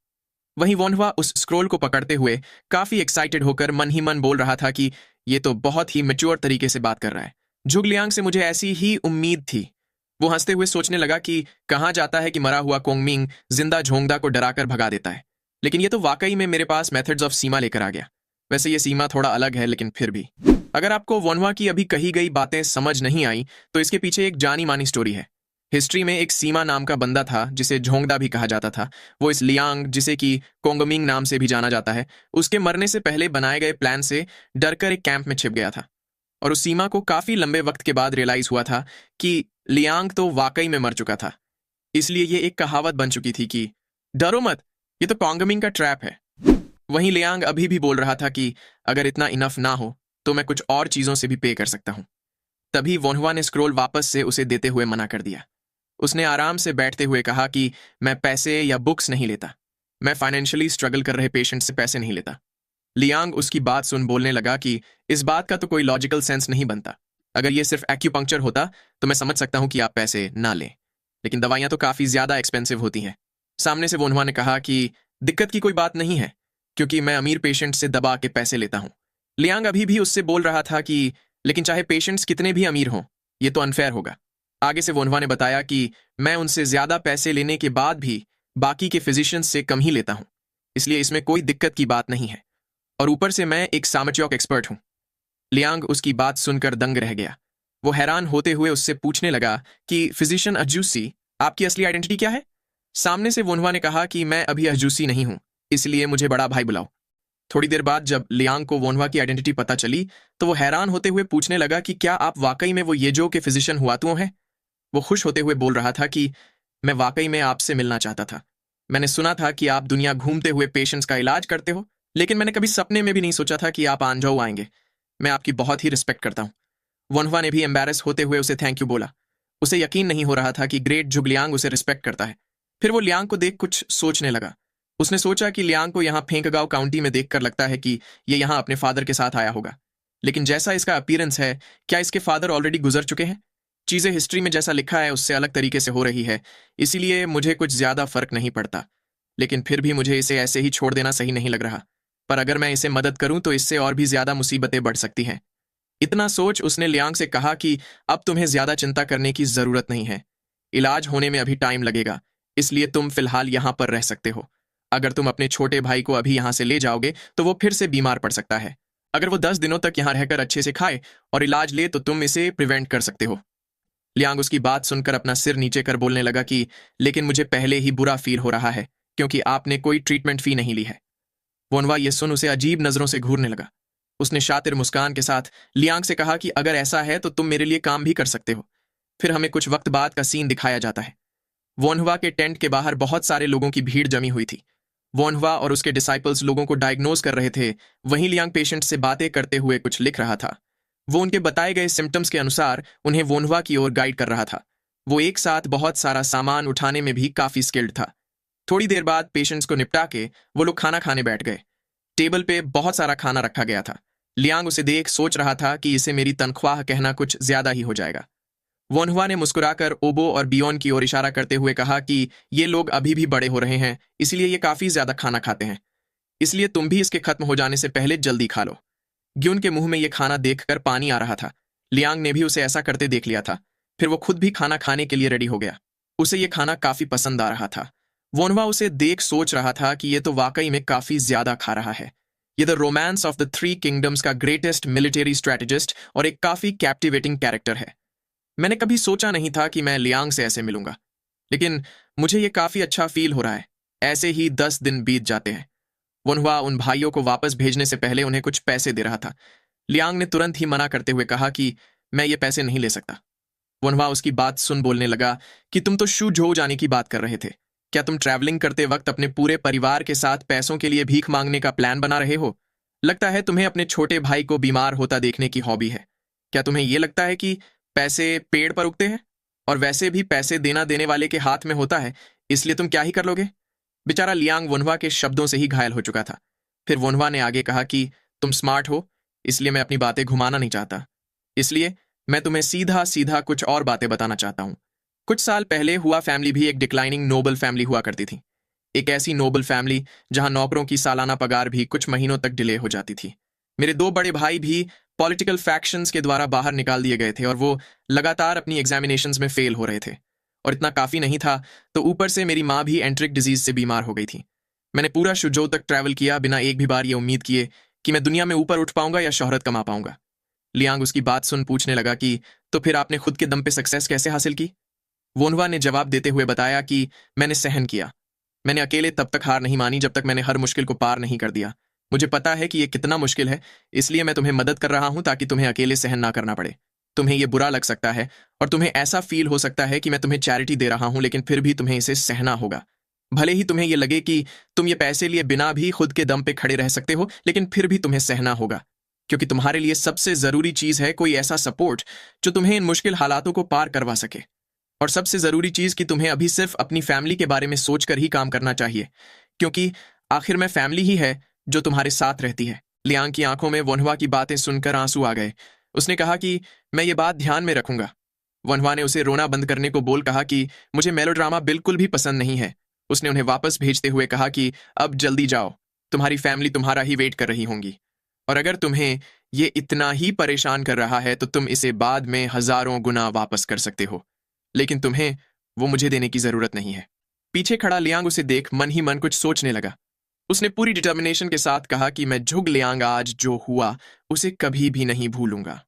वहीं वोन्हवा उस स्क्रोल को पकड़ते हुए काफी एक्साइटेड होकर मन ही मन बोल रहा था कि ये तो बहुत ही मैच्योर तरीके से बात कर रहा है। झुगलियांग से मुझे ऐसी ही उम्मीद थी। वो हंसते हुए सोचने लगा कि कहा जाता है कि मरा हुआ कोंगमिंग जिंदा झोंगदा को डराकर भगा देता है, लेकिन ये तो वाकई में मेरे पास मेथड्स ऑफ सीमा लेकर आ गया। वैसे ये सीमा थोड़ा अलग है, लेकिन फिर भी अगर आपको वोन्हवा की अभी कही गई बातें समझ नहीं आई तो इसके पीछे एक जानी मानी स्टोरी है। हिस्ट्री में एक सीमा नाम का बंदा था जिसे झोंगदा भी कहा जाता था। वो इस लियांग, जिसे कि कोंगमिंग नाम से भी जाना जाता है, उसके मरने से पहले बनाए गए प्लान से डरकर एक कैंप में छिप गया था। और उस सीमा को काफी लंबे वक्त के बाद रियलाइज हुआ था कि लियांग तो वाकई में मर चुका था। इसलिए ये एक कहावत बन चुकी थी कि डरो मत, ये तो कोंगमिंग का ट्रैप है। वहीं लियांग अभी भी बोल रहा था कि अगर इतना इनफ ना हो तो मैं कुछ और चीजों से भी पे कर सकता हूं। तभी वोन्हवा ने स्क्रोल वापस से उसे देते हुए मना कर दिया। उसने आराम से बैठते हुए कहा कि मैं पैसे या बुक्स नहीं लेता। मैं फाइनेंशियली स्ट्रगल कर रहे पेशेंट से पैसे नहीं लेता। लियांग उसकी बात सुन बोलने लगा कि इस बात का तो कोई लॉजिकल सेंस नहीं बनता। अगर ये सिर्फ एक्यूपंक्चर होता तो मैं समझ सकता हूं कि आप पैसे ना लें, लेकिन दवाइयां तो काफी ज्यादा एक्सपेंसिव होती हैं। सामने से वोन्हवा ने कहा कि दिक्कत की कोई बात नहीं है, क्योंकि मैं अमीर पेशेंट से दबा के पैसे लेता हूं। लियांग अभी भी उससे बोल रहा था कि लेकिन चाहे पेशेंट्स कितने भी अमीर हों, ये तो अनफेयर होगा। आगे से वोन्हवा ने बताया कि मैं उनसे ज्यादा पैसे लेने के बाद भी बाकी के फिजिशियंस से कम ही लेता हूं, इसलिए इसमें कोई दिक्कत की बात नहीं है। और ऊपर से मैं एक सामच्योक एक्सपर्ट हूं। लियांग उसकी बात सुनकर दंग रह गया। वो हैरान होते हुए उससे पूछने लगा कि फिजिशियन अजूसी, आपकी असली आइडेंटिटी क्या है? सामने से वोन्हवा ने कहा कि मैं अभी अजूसी नहीं हूं, इसलिए मुझे बड़ा भाई बुलाओ। थोड़ी देर बाद जब लियांग को वोन्हवा की आइडेंटिटी पता चली तो वो हैरान होते हुए पूछने लगा कि क्या आप वाकई में वो येजो के फिजिशियन हुआतुओ हैं? वो खुश होते हुए बोल रहा था कि मैं वाकई में आपसे मिलना चाहता था। मैंने सुना था कि आप दुनिया घूमते हुए पेशेंट्स का इलाज करते हो, लेकिन मैंने कभी सपने में भी नहीं सोचा था कि आप आंजऊ आएंगे। मैं आपकी बहुत ही रिस्पेक्ट करता हूं। वोन्हवा ने भी एम्बैरेस होते हुए उसे थैंक यू बोला। उसे यकीन नहीं हो रहा था कि ग्रेट झुगलियांग उसे रिस्पेक्ट करता है। फिर वो लियांग को देख कुछ सोचने लगा। उसने सोचा कि लियांग को यहाँ फेंकगांव काउंटी में देखकर लगता है कि ये यहाँ अपने फादर के साथ आया होगा, लेकिन जैसा इसका अपीयरेंस है, क्या इसके फादर ऑलरेडी गुजर चुके हैं? चीजें हिस्ट्री में जैसा लिखा है उससे अलग तरीके से हो रही है, इसीलिए मुझे कुछ ज्यादा फर्क नहीं पड़ता। लेकिन फिर भी मुझे इसे ऐसे ही छोड़ देना सही नहीं लग रहा। पर अगर मैं इसे मदद करूं तो इससे और भी ज्यादा मुसीबतें बढ़ सकती हैं। इतना सोच उसने लियांग से कहा कि अब तुम्हें ज्यादा चिंता करने की जरूरत नहीं है। इलाज होने में अभी टाइम लगेगा, इसलिए तुम फिलहाल यहां पर रह सकते हो। अगर तुम अपने छोटे भाई को अभी यहां से ले जाओगे तो वो फिर से बीमार पड़ सकता है। अगर वो 10 दिनों तक यहां रहकर अच्छे से खाए और इलाज ले तो तुम इसे प्रिवेंट कर सकते हो। लियांग उसकी बात सुनकर अपना सिर नीचे कर बोलने लगा कि लेकिन मुझे पहले ही बुरा फील हो रहा है, क्योंकि आपने कोई ट्रीटमेंट फी नहीं ली है। वोन्हवा ये सुन उसे अजीब नजरों से घूरने लगा। उसने शातिर मुस्कान के साथ लियांग से कहा कि अगर ऐसा है तो तुम मेरे लिए काम भी कर सकते हो। फिर हमें कुछ वक्त बाद का सीन दिखाया जाता है। वोन्हवा के टेंट के बाहर बहुत सारे लोगों की भीड़ जमी हुई थी। वोन्हवा और उसके डिसाइपल्स लोगों को डायग्नोज कर रहे थे। वहीं लियांग पेशेंट से बातें करते हुए कुछ लिख रहा था। वो उनके बताए गए सिम्टम्स के अनुसार उन्हें वोन्हवा की ओर गाइड कर रहा था। वो एक साथ बहुत सारा सामान उठाने में भी काफी स्किल्ड था। थोड़ी देर बाद पेशेंट्स को निपटा के वो लोग खाना खाने बैठ गए। टेबल पे बहुत सारा खाना रखा गया था। लियांग उसे देख सोच रहा था कि इसे मेरी तनख्वाह कहना कुछ ज्यादा ही हो जाएगा। वोन्हवा ने मुस्कुराकर ओबो और बियोन की ओर इशारा करते हुए कहा कि ये लोग अभी भी बड़े हो रहे हैं, इसलिए ये काफी ज्यादा खाना खाते हैं, इसलिए तुम भी इसके खत्म हो जाने से पहले जल्दी खा लो। ग्युन के मुंह में ये खाना देखकर पानी आ रहा था। लियांग ने भी उसे ऐसा करते देख लिया था। फिर वो खुद भी खाना खाने के लिए रेडी हो गया। उसे ये खाना काफी पसंद आ रहा था। वोन्हवा उसे देख सोच रहा था कि ये तो वाकई में काफी ज्यादा खा रहा है। ये the romance of the three kingdoms का ग्रेटेस्ट मिलिट्री स्ट्रैटेजिस्ट और एक काफी कैप्टिवेटिंग कैरेक्टर है। मैंने कभी सोचा नहीं था कि मैं लियांग से ऐसे मिलूंगा, लेकिन मुझे ये काफी अच्छा फील हो रहा है। ऐसे ही 10 दिन बीत जाते हैं। वोन्हवा उन भाइयों को वापस भेजने से पहले उन्हें कुछ पैसे दे रहा था। लियांग ने तुरंत ही मना करते हुए कहा कि मैं ये पैसे नहीं ले सकता। वोन्हवा उसकी बात सुन बोलने लगा कि तुम तो शूझो जाने की बात कर रहे थे। क्या तुम ट्रैवलिंग करते वक्त अपने पूरे परिवार के साथ पैसों के लिए भीख मांगने का प्लान बना रहे हो? लगता है तुम्हें अपने छोटे भाई को बीमार होता देखने की हॉबी है। क्या तुम्हें यह लगता है कि पैसे पेड़ पर उगते हैं? और वैसे भी पैसे देना देने वाले के हाथ में होता है, इसलिए तुम क्या ही कर लोगे? बेचारा लियांग वोन्हवा के शब्दों से ही घायल हो चुका था। फिर वोनवा ने आगे कहा कि तुम स्मार्ट हो, इसलिए मैं अपनी बातें घुमाना नहीं चाहता। इसलिए मैं तुम्हें सीधा सीधा कुछ और बातें बताना चाहता हूँ। कुछ साल पहले हुआ फैमिली भी एक डिक्लाइनिंग नोबल फैमिली हुआ करती थी। एक ऐसी नोबल फैमिली जहां नौकरों की सालाना पगार भी कुछ महीनों तक डिले हो जाती थी। मेरे दो बड़े भाई भी पॉलिटिकल फैक्शंस के द्वारा बाहर निकाल दिए गए थे और वो लगातार अपनी एग्जामिनेशंस में फेल हो रहे थे। और इतना काफी नहीं था तो ऊपर से मेरी माँ भी एंट्रिक डिजीज से बीमार हो गई थी। मैंने पूरा शुजो तक ट्रैवल किया बिना एक भी बार ये उम्मीद किए कि मैं दुनिया में ऊपर उठ पाऊंगा या शोहरत कमा पाऊंगा। लियांग उसकी बात सुन पूछने लगा कि तो फिर आपने खुद के दम पे सक्सेस कैसे हासिल की? वोनवा ने जवाब देते हुए बताया कि मैंने सहन किया। मैंने अकेले तब तक हार नहीं मानी जब तक मैंने हर मुश्किल को पार नहीं कर दिया। मुझे पता है कि ये कितना मुश्किल है, इसलिए मैं तुम्हें मदद कर रहा हूं ताकि तुम्हें अकेले सहन ना करना पड़े। तुम्हें ये बुरा लग सकता है और तुम्हें ऐसा फील हो सकता है कि मैं तुम्हें चैरिटी दे रहा हूं, लेकिन फिर भी तुम्हें इसे सहना होगा। भले ही तुम्हें ये लगे कि तुम ये पैसे लिए बिना भी खुद के दम पे खड़े रह सकते हो, लेकिन फिर भी तुम्हें सहना होगा, क्योंकि तुम्हारे लिए सबसे जरूरी चीज है कोई ऐसा सपोर्ट जो तुम्हें इन मुश्किल हालातों को पार करवा सके। और सबसे जरूरी चीज कि तुम्हें अभी सिर्फ अपनी फैमिली के बारे में सोचकर ही काम करना चाहिए, क्योंकि आखिर में फैमिली ही है जो तुम्हारे साथ रहती है। लियांग की आंखों में वनहवा की बातें सुनकर आंसू आ गए। उसने कहा कि मैं ये बात ध्यान में रखूंगा। वनहवा ने उसे रोना बंद करने को बोल कहा कि मुझे मेलोड्रामा बिल्कुल भी पसंद नहीं है। उसने उन्हें वापस भेजते हुए कहा कि अब जल्दी जाओ, तुम्हारी फैमिली तुम्हारा ही वेट कर रही होंगी। और अगर तुम्हें ये इतना ही परेशान कर रहा है तो तुम इसे बाद में हजारों गुना वापस कर सकते हो, लेकिन तुम्हें वो मुझे देने की जरूरत नहीं है। पीछे खड़ा लियांग उसे देख मन ही मन कुछ सोचने लगा। उसने पूरी डिटर्मिनेशन के साथ कहा कि मैं झुग लियांग, आज जो हुआ उसे कभी भी नहीं भूलूंगा।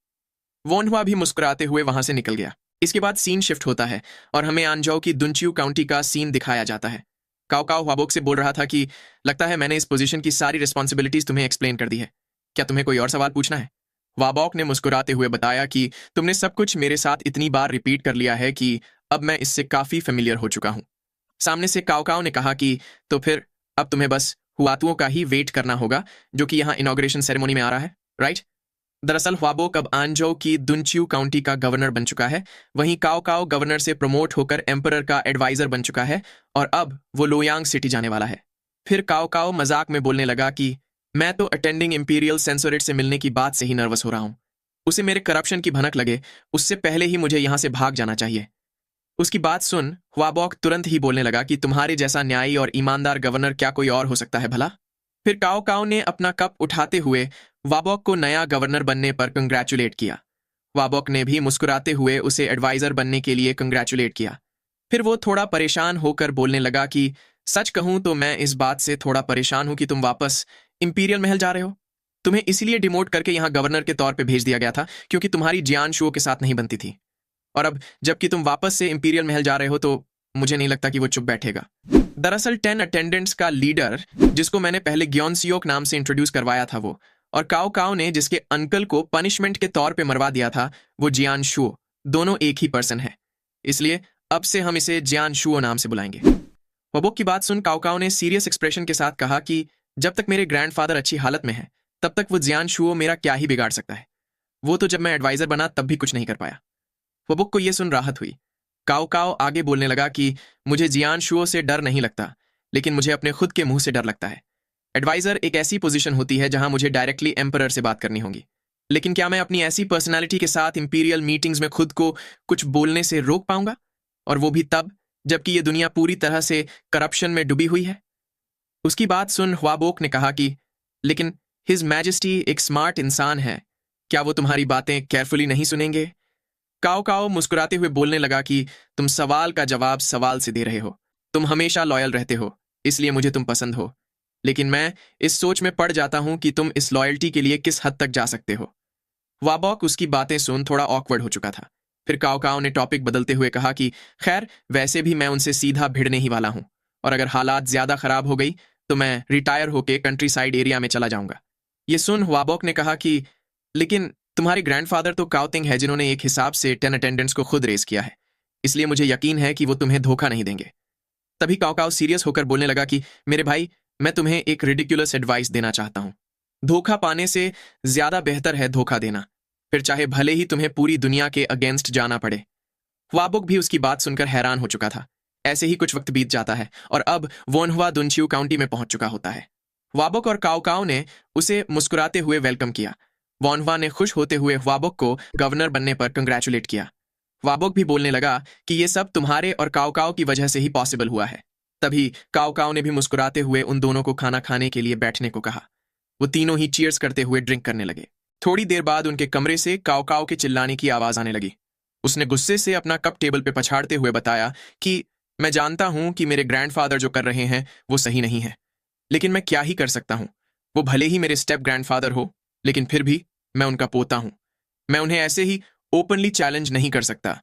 वोनहुआ भी मुस्कुराते हुए वहां से निकल गया। इसके बाद सीन शिफ्ट होता है और हमें आंजाओ की दुनचियू काउंटी का सीन दिखाया जाता है। काओ काओ ह्वाबोक से बोल रहा था कि लगता है मैंने इस पोजीशन की सारी रिस्पॉन्सिबिलिटीज तुम्हें एक्सप्लेन कर दी है। क्या तुम्हें कोई और सवाल पूछना है? वाबॉक ने मुस्कुराते हुए बताया कि तुमने सब कुछ मेरे साथ इतनी बार रिपीट कर लिया है कि अब मैं इससे काफी फेमिलियर हो चुका हूं। सामने से काओ काओ ने कहा कि तो फिर अब तुम्हें बस हुआतुओं का ही वेट करना होगा जो कि यहाँ इनॉग्रेशन सेरेमनी में आ रहा है, राइट? दरअसल ह्वाबोक अब आंजो की दुनचियू काउंटी का गवर्नर बन चुका है। वहीं काओ काओ गवर्नर से प्रमोट होकर एम्परर का एडवाइजर बन चुका है और अब वो लोयांग सिटी जाने वाला है। फिर काओ काओ मजाक में बोलने लगा कि मैं तो अटेंडिंग इंपीरियल सेंसोरेट से मिलने की बात से ही नर्वस हो रहा हूं। उसे मेरे करप्शन की भनक लगे उससे पहले ही मुझे यहां से भाग जाना चाहिए। उसकी बात सुन ह्वाबॉक तुरंत ही बोलने लगा कि तुम्हारे जैसा न्यायी और ईमानदार गवर्नर क्या कोई और हो सकता है भला? फिर काओ काओ ने अपना कप उठाते हुए वाबॉक को नया गवर्नर बनने पर कंग्रेचुलेट किया। वाबॉक ने भी मुस्कुराते हुए उसे एडवाइजर बनने के लिए कंग्रेचुलेट किया। फिर वो थोड़ा परेशान होकर बोलने लगा कि सच कहूं तो मैं इस बात से थोड़ा परेशान हूं कि तुम वापस इंपीरियल महल जा रहे हो। तुम्हें इसीलिए डिमोट करके यहां गवर्नर के तौर पे भेज दिया गया था क्योंकि तुम्हारी जियान शुओ के साथ नहीं बनती थी। और अब जबकि तुम वापस से इंपीरियल महल जा रहे हो तो मुझे नहीं लगता कि वो चुप बैठेगा। दरअसल 10 अटेंडेंट्स का लीडर जिसको मैंने पहले ग्योन सियोक नाम से इंट्रोड्यूस करवाया था वो, और काओ काओ ने जिसके अंकल को पनिशमेंट के तौर पे मरवा दिया था, वो जियान शुओ, दोनों एक ही पर्सन है। इसलिए अब से हम इसे जियान शुओ नाम से बुलाएंगे। ह्वाबोक की बात सुन काओ काओ ने सीरियस एक्सप्रेशन के साथ कहा कि जब तक मेरे ग्रैंडफादर अच्छी हालत में है तब तक वो जियान शुओ मेरा क्या ही बिगाड़ सकता है। वो तो जब मैं एडवाइजर बना तब भी कुछ नहीं कर पाया। ह्वाबोक को यह सुन राहत हुई। काओ काओ आगे बोलने लगा कि मुझे जियान शुओ से डर नहीं लगता, लेकिन मुझे अपने खुद के मुंह से डर लगता है। एडवाइजर एक ऐसी पोजीशन होती है जहां मुझे डायरेक्टली एम्परर से बात करनी होगी, लेकिन क्या मैं अपनी ऐसी पर्सनालिटी के साथ इंपीरियल मीटिंग्स में खुद को कुछ बोलने से रोक पाऊंगा? और वो भी तब जबकि ये दुनिया पूरी तरह से करप्शन में डूबी हुई है। उसकी बात सुन ह्वाबोक ने कहा कि लेकिन हिज मैजेस्टी एक स्मार्ट इंसान है, क्या वो तुम्हारी बातें केयरफुली नहीं सुनेंगे? काओ काओ मुस्कुराते हुए बोलने लगा कि तुम सवाल का जवाब सवाल से दे रहे हो। तुम हमेशा लॉयल रहते हो, इसलिए मुझे तुम पसंद हो, लेकिन मैं इस सोच में पड़ जाता हूं कि तुम इस लॉयल्टी के लिए किस हद तक जा सकते हो। वाबॉक उसकी बातें सुन थोड़ा ऑकवर्ड हो चुका था। फिर काओ काओ ने टॉपिक बदलते हुए कहा कि खैर वैसे भी मैं उनसे सीधा भिड़ने ही वाला हूं, और अगर हालात ज्यादा खराब हो गई तो मैं रिटायर होके कंट्री साइड एरिया में चला जाऊंगा। ये सुन वाबॉक ने कहा कि लेकिन तुम्हारे ग्रैंडफादर तो काउतिंग है जिन्होंने एक हिसाब से 10 अटेंडेंट्स को खुद रेस किया है, इसलिए मुझे यकीन है कि वो तुम्हें धोखा नहीं देंगे। तभी काओ काओ सीरियस होकर बोलने लगा कि मेरे भाई, मैं तुम्हें एक रिडिकुलस एडवाइस देना चाहता हूं। धोखा पाने से ज्यादा बेहतर है धोखा देना, फिर चाहे भले ही तुम्हें पूरी दुनिया के अगेंस्ट जाना पड़े। ह्वाबोक भी उसकी बात सुनकर हैरान हो चुका था। ऐसे ही कुछ वक्त बीत जाता है और अब वोनहुआ दुनचियू काउंटी में पहुंच चुका होता है। वाबोक और काओकाओ ने उसे मुस्कुराते हुए वेलकम किया। वॉनवा ने खुश होते हुए वाबोक को गवर्नर बनने पर कंग्रेचुलेट किया। वाबोक भी बोलने लगा कि ये सब तुम्हारे और काओकाओ की वजह से ही पॉसिबल हुआ है। तभी काओकाओ ने भी मुस्कुराते हुए उन दोनों को खाना खाने के लिए बैठने को कहा। वो तीनों ही चीयर्स करते हुए ड्रिंक करने लगे। थोड़ी देर बाद उनके कमरे से काओकाओ के चिल्लाने की आवाज आने लगी। उसने गुस्से से अपना कप टेबल पे पछाड़ते हुए बताया कि मैं जानता हूं कि मेरे ग्रैंडफादर जो कर रहे हैं वो सही नहीं है, लेकिन मैं क्या ही कर सकता हूं। वो भले ही मेरे स्टेप ग्रैंडफादर हो, लेकिन फिर भी मैं उनका पोता हूं। मैं उन्हें ऐसे ही ओपनली चैलेंज नहीं कर सकता।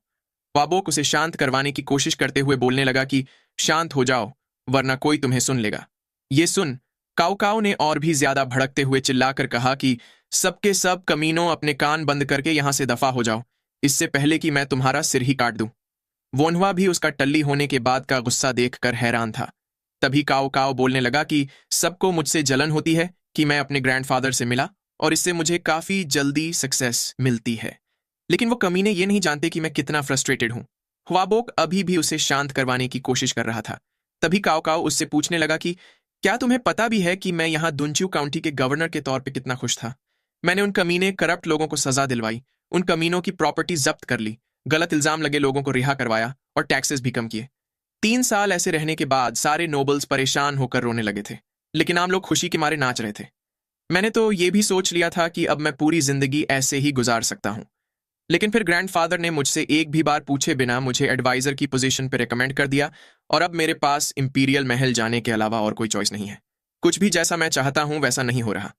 वाबोक उसे शांत करवाने की कोशिश करते हुए बोलने लगा कि शांत हो जाओ, वरना कोई तुम्हें सुन लेगा। ये सुन काओकाओ ने और भी ज्यादा भड़कते हुए चिल्लाकर कहा कि सबके सब कमीनों, अपने कान बंद करके यहां से दफा हो जाओ, इससे पहले कि मैं तुम्हारा सिर ही काट दूं। वोनवा भी उसका टल्ली होने के बाद का गुस्सा देखकर हैरान था। तभी काओकाओ बोलने लगा कि सबको मुझसे जलन होती है कि मैं अपने ग्रैंडफादर से मिला और इससे मुझे काफी जल्दी सक्सेस मिलती है, लेकिन वो कमीने ये नहीं जानते कि मैं कितना फ्रस्ट्रेटेड हूं। ख्वाबोक अभी भी उसे शांत करवाने की कोशिश कर रहा था। तभी काओकाओ उससे पूछने लगा कि क्या तुम्हें पता भी है कि मैं यहाँ दुनच्यू काउंटी के गवर्नर के तौर पे कितना खुश था। मैंने उन कमीने करप्ट लोगों को सजा दिलवाई, उन कमीनों की प्रॉपर्टी जब्त कर ली, गलत इल्जाम लगे लोगों को रिहा करवाया और टैक्सेस भी कम किए। 3 साल ऐसे रहने के बाद सारे नोबल्स परेशान होकर रोने लगे थे, लेकिन आम लोग खुशी के मारे नाच रहे थे। मैंने तो ये भी सोच लिया था कि अब मैं पूरी जिंदगी ऐसे ही गुजार सकता हूँ, लेकिन फिर ग्रैंडफादर ने मुझसे एक भी बार पूछे बिना मुझे एडवाइजर की पोजीशन पर रिकमेंड कर दिया और अब मेरे पास इंपीरियल महल जाने के अलावा और कोई चॉइस नहीं है। कुछ भी जैसा मैं चाहता हूं वैसा नहीं हो रहा।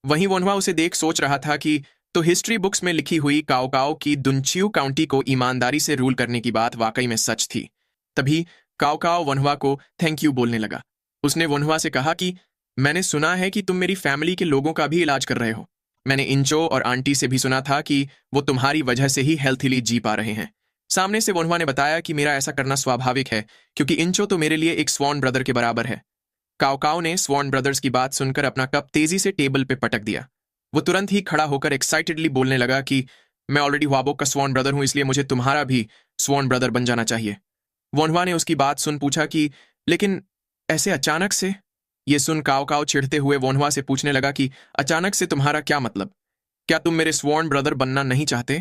वहीं वोनवा उसे देख सोच रहा था कि तो हिस्ट्री बुक्स में लिखी हुई काओकाओ की दुनच्यू काउंटी को ईमानदारी से रूल करने की बात वाकई में सच थी। तभी काओकाओ वोनवा को थैंक यू बोलने लगा। उसने वोनवा से कहा कि मैंने सुना है कि तुम मेरी फैमिली के लोगों का भी इलाज कर रहे हो। मैंने इंचो और आंटी से भी सुना था कि वो तुम्हारी वजह से ही हेल्थीली जी पा रहे हैं। सामने से वोनवा ने बताया कि मेरा ऐसा करना स्वाभाविक है, क्योंकि इंचो तो मेरे लिए एक स्वॉन ब्रदर के बराबर है। काओकाओ ने स्वॉन ब्रदर्स की बात सुनकर अपना कप तेजी से टेबल पे पटक दिया। वो तुरंत ही खड़ा होकर एक्साइटेडली बोलने लगा कि मैं ऑलरेडी वाबोक का स्वॉन ब्रदर हूं, इसलिए मुझे तुम्हारा भी स्वॉन ब्रदर बन जाना चाहिए। वोनवा ने उसकी बात सुन पूछा कि लेकिन ऐसे अचानक से? ये सुन काओकाओ चिढ़ते हुए वोनवा से पूछने लगा कि अचानक से तुम्हारा क्या मतलब? क्या तुम मेरे स्वॉन ब्रदर बनना नहीं चाहते?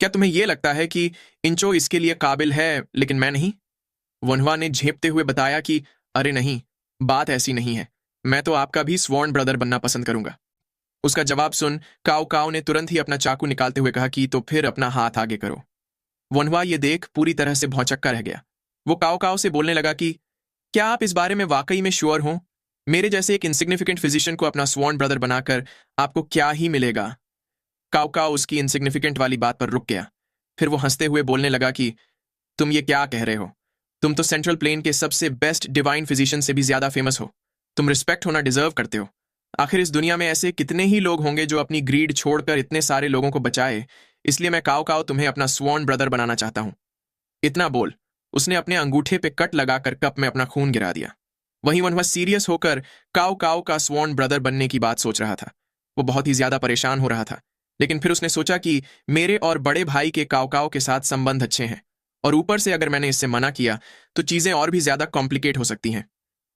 क्या तुम्हें यह लगता है कि इंचो इसके लिए काबिल है लेकिन मैं नहीं? वोनवा ने झेपते हुए बताया कि अरे नहीं, बात ऐसी नहीं है। मैं तो आपका भी स्वॉन ब्रदर बनना पसंद करूंगा। उसका जवाब सुन काओकाओ ने तुरंत ही अपना चाकू निकालते हुए कहा कि तो फिर अपना हाथ आगे करो। वोनवा ये देख पूरी तरह से भौचक्का रह गया। वो काओकाओ से बोलने लगा कि क्या आप इस बारे में वाकई में श्योर हो? मेरे जैसे एक इनसिग्निफिकेंट फिजिशियन को अपना स्वॉन ब्रदर बनाकर आपको क्या ही मिलेगा? काओकाओ उसकी इनसिग्निफिकेंट वाली बात पर रुक गया। फिर वो हंसते हुए बोलने लगा कि तुम ये क्या कह रहे हो? तुम तो सेंट्रल प्लेन के सबसे बेस्ट डिवाइन फिजिशियन से भी ज्यादा फेमस हो। तुम रिस्पेक्ट होना डिजर्व करते हो। आखिर इस दुनिया में ऐसे कितने ही लोग होंगे जो अपनी ग्रीड छोड़कर इतने सारे लोगों को बचाए, इसलिए मैं काओकाओ तुम्हें अपना स्वॉन ब्रदर बनाना चाहता हूं। इतना बोल उसने अपने अंगूठे पे कट लगाकर कप में अपना खून गिरा दिया। वहीं वह सीरियस होकर काओकाओ का स्वॉन ब्रदर बनने की बात सोच रहा था। वो बहुत ही ज्यादा परेशान हो रहा था, लेकिन फिर उसने सोचा कि मेरे और बड़े भाई के काओकाओ के साथ संबंध अच्छे हैं, और ऊपर से अगर मैंने इससे मना किया तो चीजें और भी ज्यादा कॉम्प्लिकेट हो सकती हैं।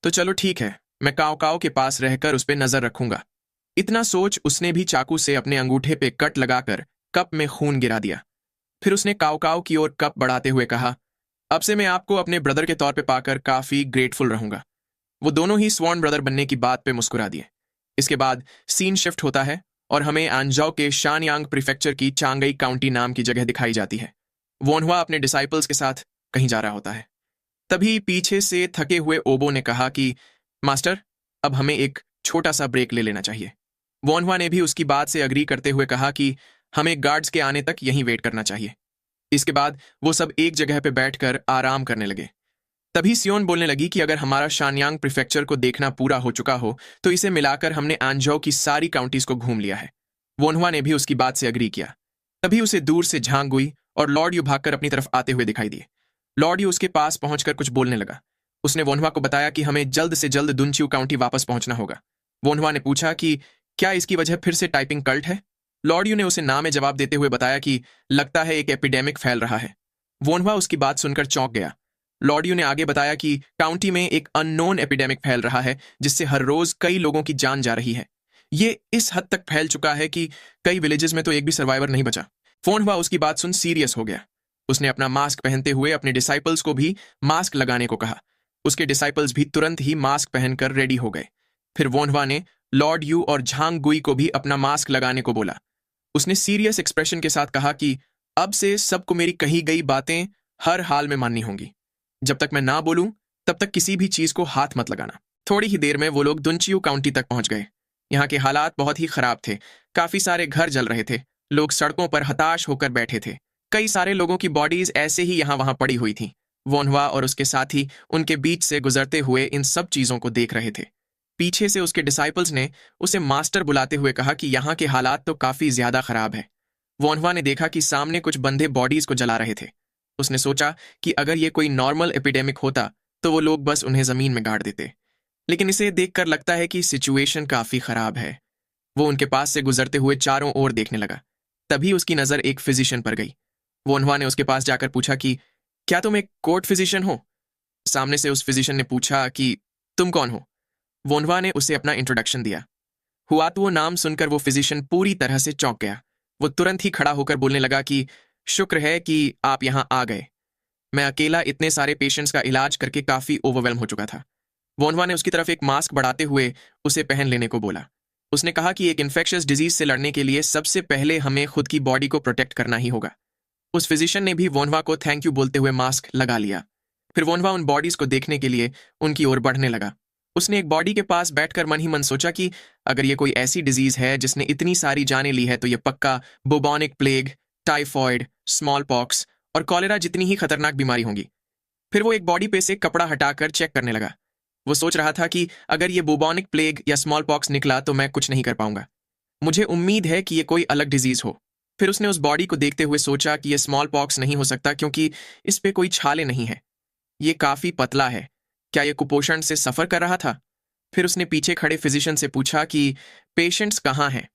तो चलो ठीक है, मैं काओकाओ के पास रहकर उस पर नजर रखूंगा। इतना सोच उसने भी चाकू से अपने अंगूठे पे कट लगाकर कप में खून गिरा दिया। फिर उसने काओकाओ की ओर कप बढ़ाते हुए कहा, अब से मैं आपको अपने ब्रदर के तौर पे पाकर काफी ग्रेटफुल रहूंगा। वो दोनों ही स्वॉन ब्रदर बनने की बात पे मुस्कुरा दिए। इसके बाद सीन शिफ्ट होता है और हमें आंजाओ के शानयांग प्रीफेक्चर की चांगई काउंटी नाम की जगह दिखाई जाती है। वोनहुआ अपने डिसाइपल्स के साथ कहीं जा रहा होता है। तभी पीछे से थके हुए ओबो ने कहा कि मास्टर, अब हमें एक छोटा सा ब्रेक ले लेना चाहिए। वोनहुआ ने भी उसकी बात से अग्री करते हुए कहा कि हमें गार्ड्स के आने तक यहीं वेट करना चाहिए। इसके बाद वो सब एक जगह पे बैठकर आराम करने लगे। तभी सियोन बोलने लगी कि अगर हमारा शानयांग प्रीफेक्चर को देखना पूरा हो चुका हो तो इसे मिलाकर हमने आंजाओ की सारी काउंटीज को घूम लिया है। वोनहुआ ने भी उसकी बात से अग्री किया। तभी उसे दूर से झांक हुई और लॉर्ड यू भागकर अपनी तरफ आते हुए दिखाई दिए। लॉर्ड यू उसके पास पहुंचकर कुछ बोलने लगा। उसने वोनहुआ को बताया कि हमें जल्द से जल्द दुनच्यू काउंटी वापस पहुंचना होगा। वोनहुआ ने पूछा कि क्या इसकी वजह फिर से टाइपिंग कल्ट है? लॉर्ड यू ने उसे ना में जवाब देते हुए बताया कि लगता है एक एपिडेमिक फैल रहा है। वोनहुआ उसकी बात सुनकर चौंक गया। लॉर्डियो ने आगे बताया कि काउंटी में एक अननोन एपिडेमिक फैल रहा है जिससे हर रोज कई लोगों की जान जा रही है। ये इस हद तक फैल चुका है कि कई विलेजेस में तो एक भी सर्वाइवर नहीं बचा। फोन हुआ उसकी बात सुन सीरियस हो गया। उसने अपना मास्क पहनते हुए अपने डिसाइपल्स को भी मास्क लगाने को कहा। उसके डिसाइपल्स भी तुरंत ही मास्क पहनकर रेडी हो गए। फिर वोनवा ने लॉर्ड यू और झांग गुई को भी अपना मास्क लगाने को बोला। उसने सीरियस एक्सप्रेशन के साथ कहा कि अब से सबको मेरी कही गई बातें हर हाल में माननी होंगी। जब तक मैं ना बोलूं तब तक किसी भी चीज को हाथ मत लगाना। थोड़ी ही देर में वो लोग दुनचियो काउंटी तक पहुंच गए। यहाँ के हालात बहुत ही खराब थे। काफी सारे घर जल रहे थे। लोग सड़कों पर हताश होकर बैठे थे। कई सारे लोगों की बॉडीज ऐसे ही यहाँ वहां पड़ी हुई थी। वोनवा और उसके साथी उनके बीच से गुजरते हुए इन सब चीजों को देख रहे थे। पीछे से उसके डिसाइपल्स ने उसे मास्टर बुलाते हुए कहा कि यहाँ के हालात तो काफी ज्यादा खराब है। वोनवा ने देखा कि सामने कुछ बंदे बॉडीज को जला रहे थे। उसने सोचा कि अगर ये कोई नॉर्मल एपिडेमिक होता तो वो लोग बस उन्हें जमीन में गाड़ देते, लेकिन इसे देखकर लगता है कि सिचुएशन काफी खराब है। वो उनके पास से गुजरते हुए चारों ओर देखने लगा। तभी उसकी नजर एक फिजिशियन पर गई। वोनवा ने उसके पास जाकर पूछा कि क्या तुम एक कोर्ट फिजिशियन हो? सामने से उस फिजिशियन ने पूछा कि तुम कौन हो? वोनवा ने उसे अपना इंट्रोडक्शन दिया। हुआ तो वो नाम सुनकर वो फिजिशियन पूरी तरह से चौंक गया। वो तुरंत ही खड़ा होकर बोलने लगा कि शुक्र है कि आप यहाँ आ गए। मैं अकेला इतने सारे पेशेंट्स का इलाज करके काफी ओवरवेल्म हो चुका था। वोनवा ने उसकी तरफ एक मास्क बढ़ाते हुए उसे पहन लेने को बोला। उसने कहा कि एक इन्फेक्शियस डिजीज से लड़ने के लिए सबसे पहले हमें खुद की बॉडी को प्रोटेक्ट करना ही होगा। उस फिजिशियन ने भी वोनवा को थैंक यू बोलते हुए मास्क लगा लिया। फिर वोनवा उन बॉडीज को देखने के लिए उनकी ओर बढ़ने लगा। उसने एक बॉडी के पास बैठकर मन ही मन सोचा कि अगर ये कोई ऐसी डिजीज है जिसने इतनी सारी जानें ली है तो ये पक्का bubonic plague, typhoid, small pox और कॉलेरा जितनी ही खतरनाक बीमारी होंगी। फिर वो एक बॉडी पे से कपड़ा हटाकर चेक करने लगा। वो सोच रहा था कि अगर ये बुबोनिक प्लेग या स्मॉल पॉक्स निकला तो मैं कुछ नहीं कर पाऊंगा। मुझे उम्मीद है कि ये कोई अलग डिजीज हो। फिर उसने उस बॉडी को देखते हुए सोचा कि ये स्मॉल पॉक्स नहीं हो सकता क्योंकि इस पे कोई छाले नहीं है। ये काफी पतला है। क्या ये कुपोषण से सफर कर रहा था? फिर उसने पीछे खड़े फिजिशियन से पूछा कि पेशेंट्स कहाँ हैं?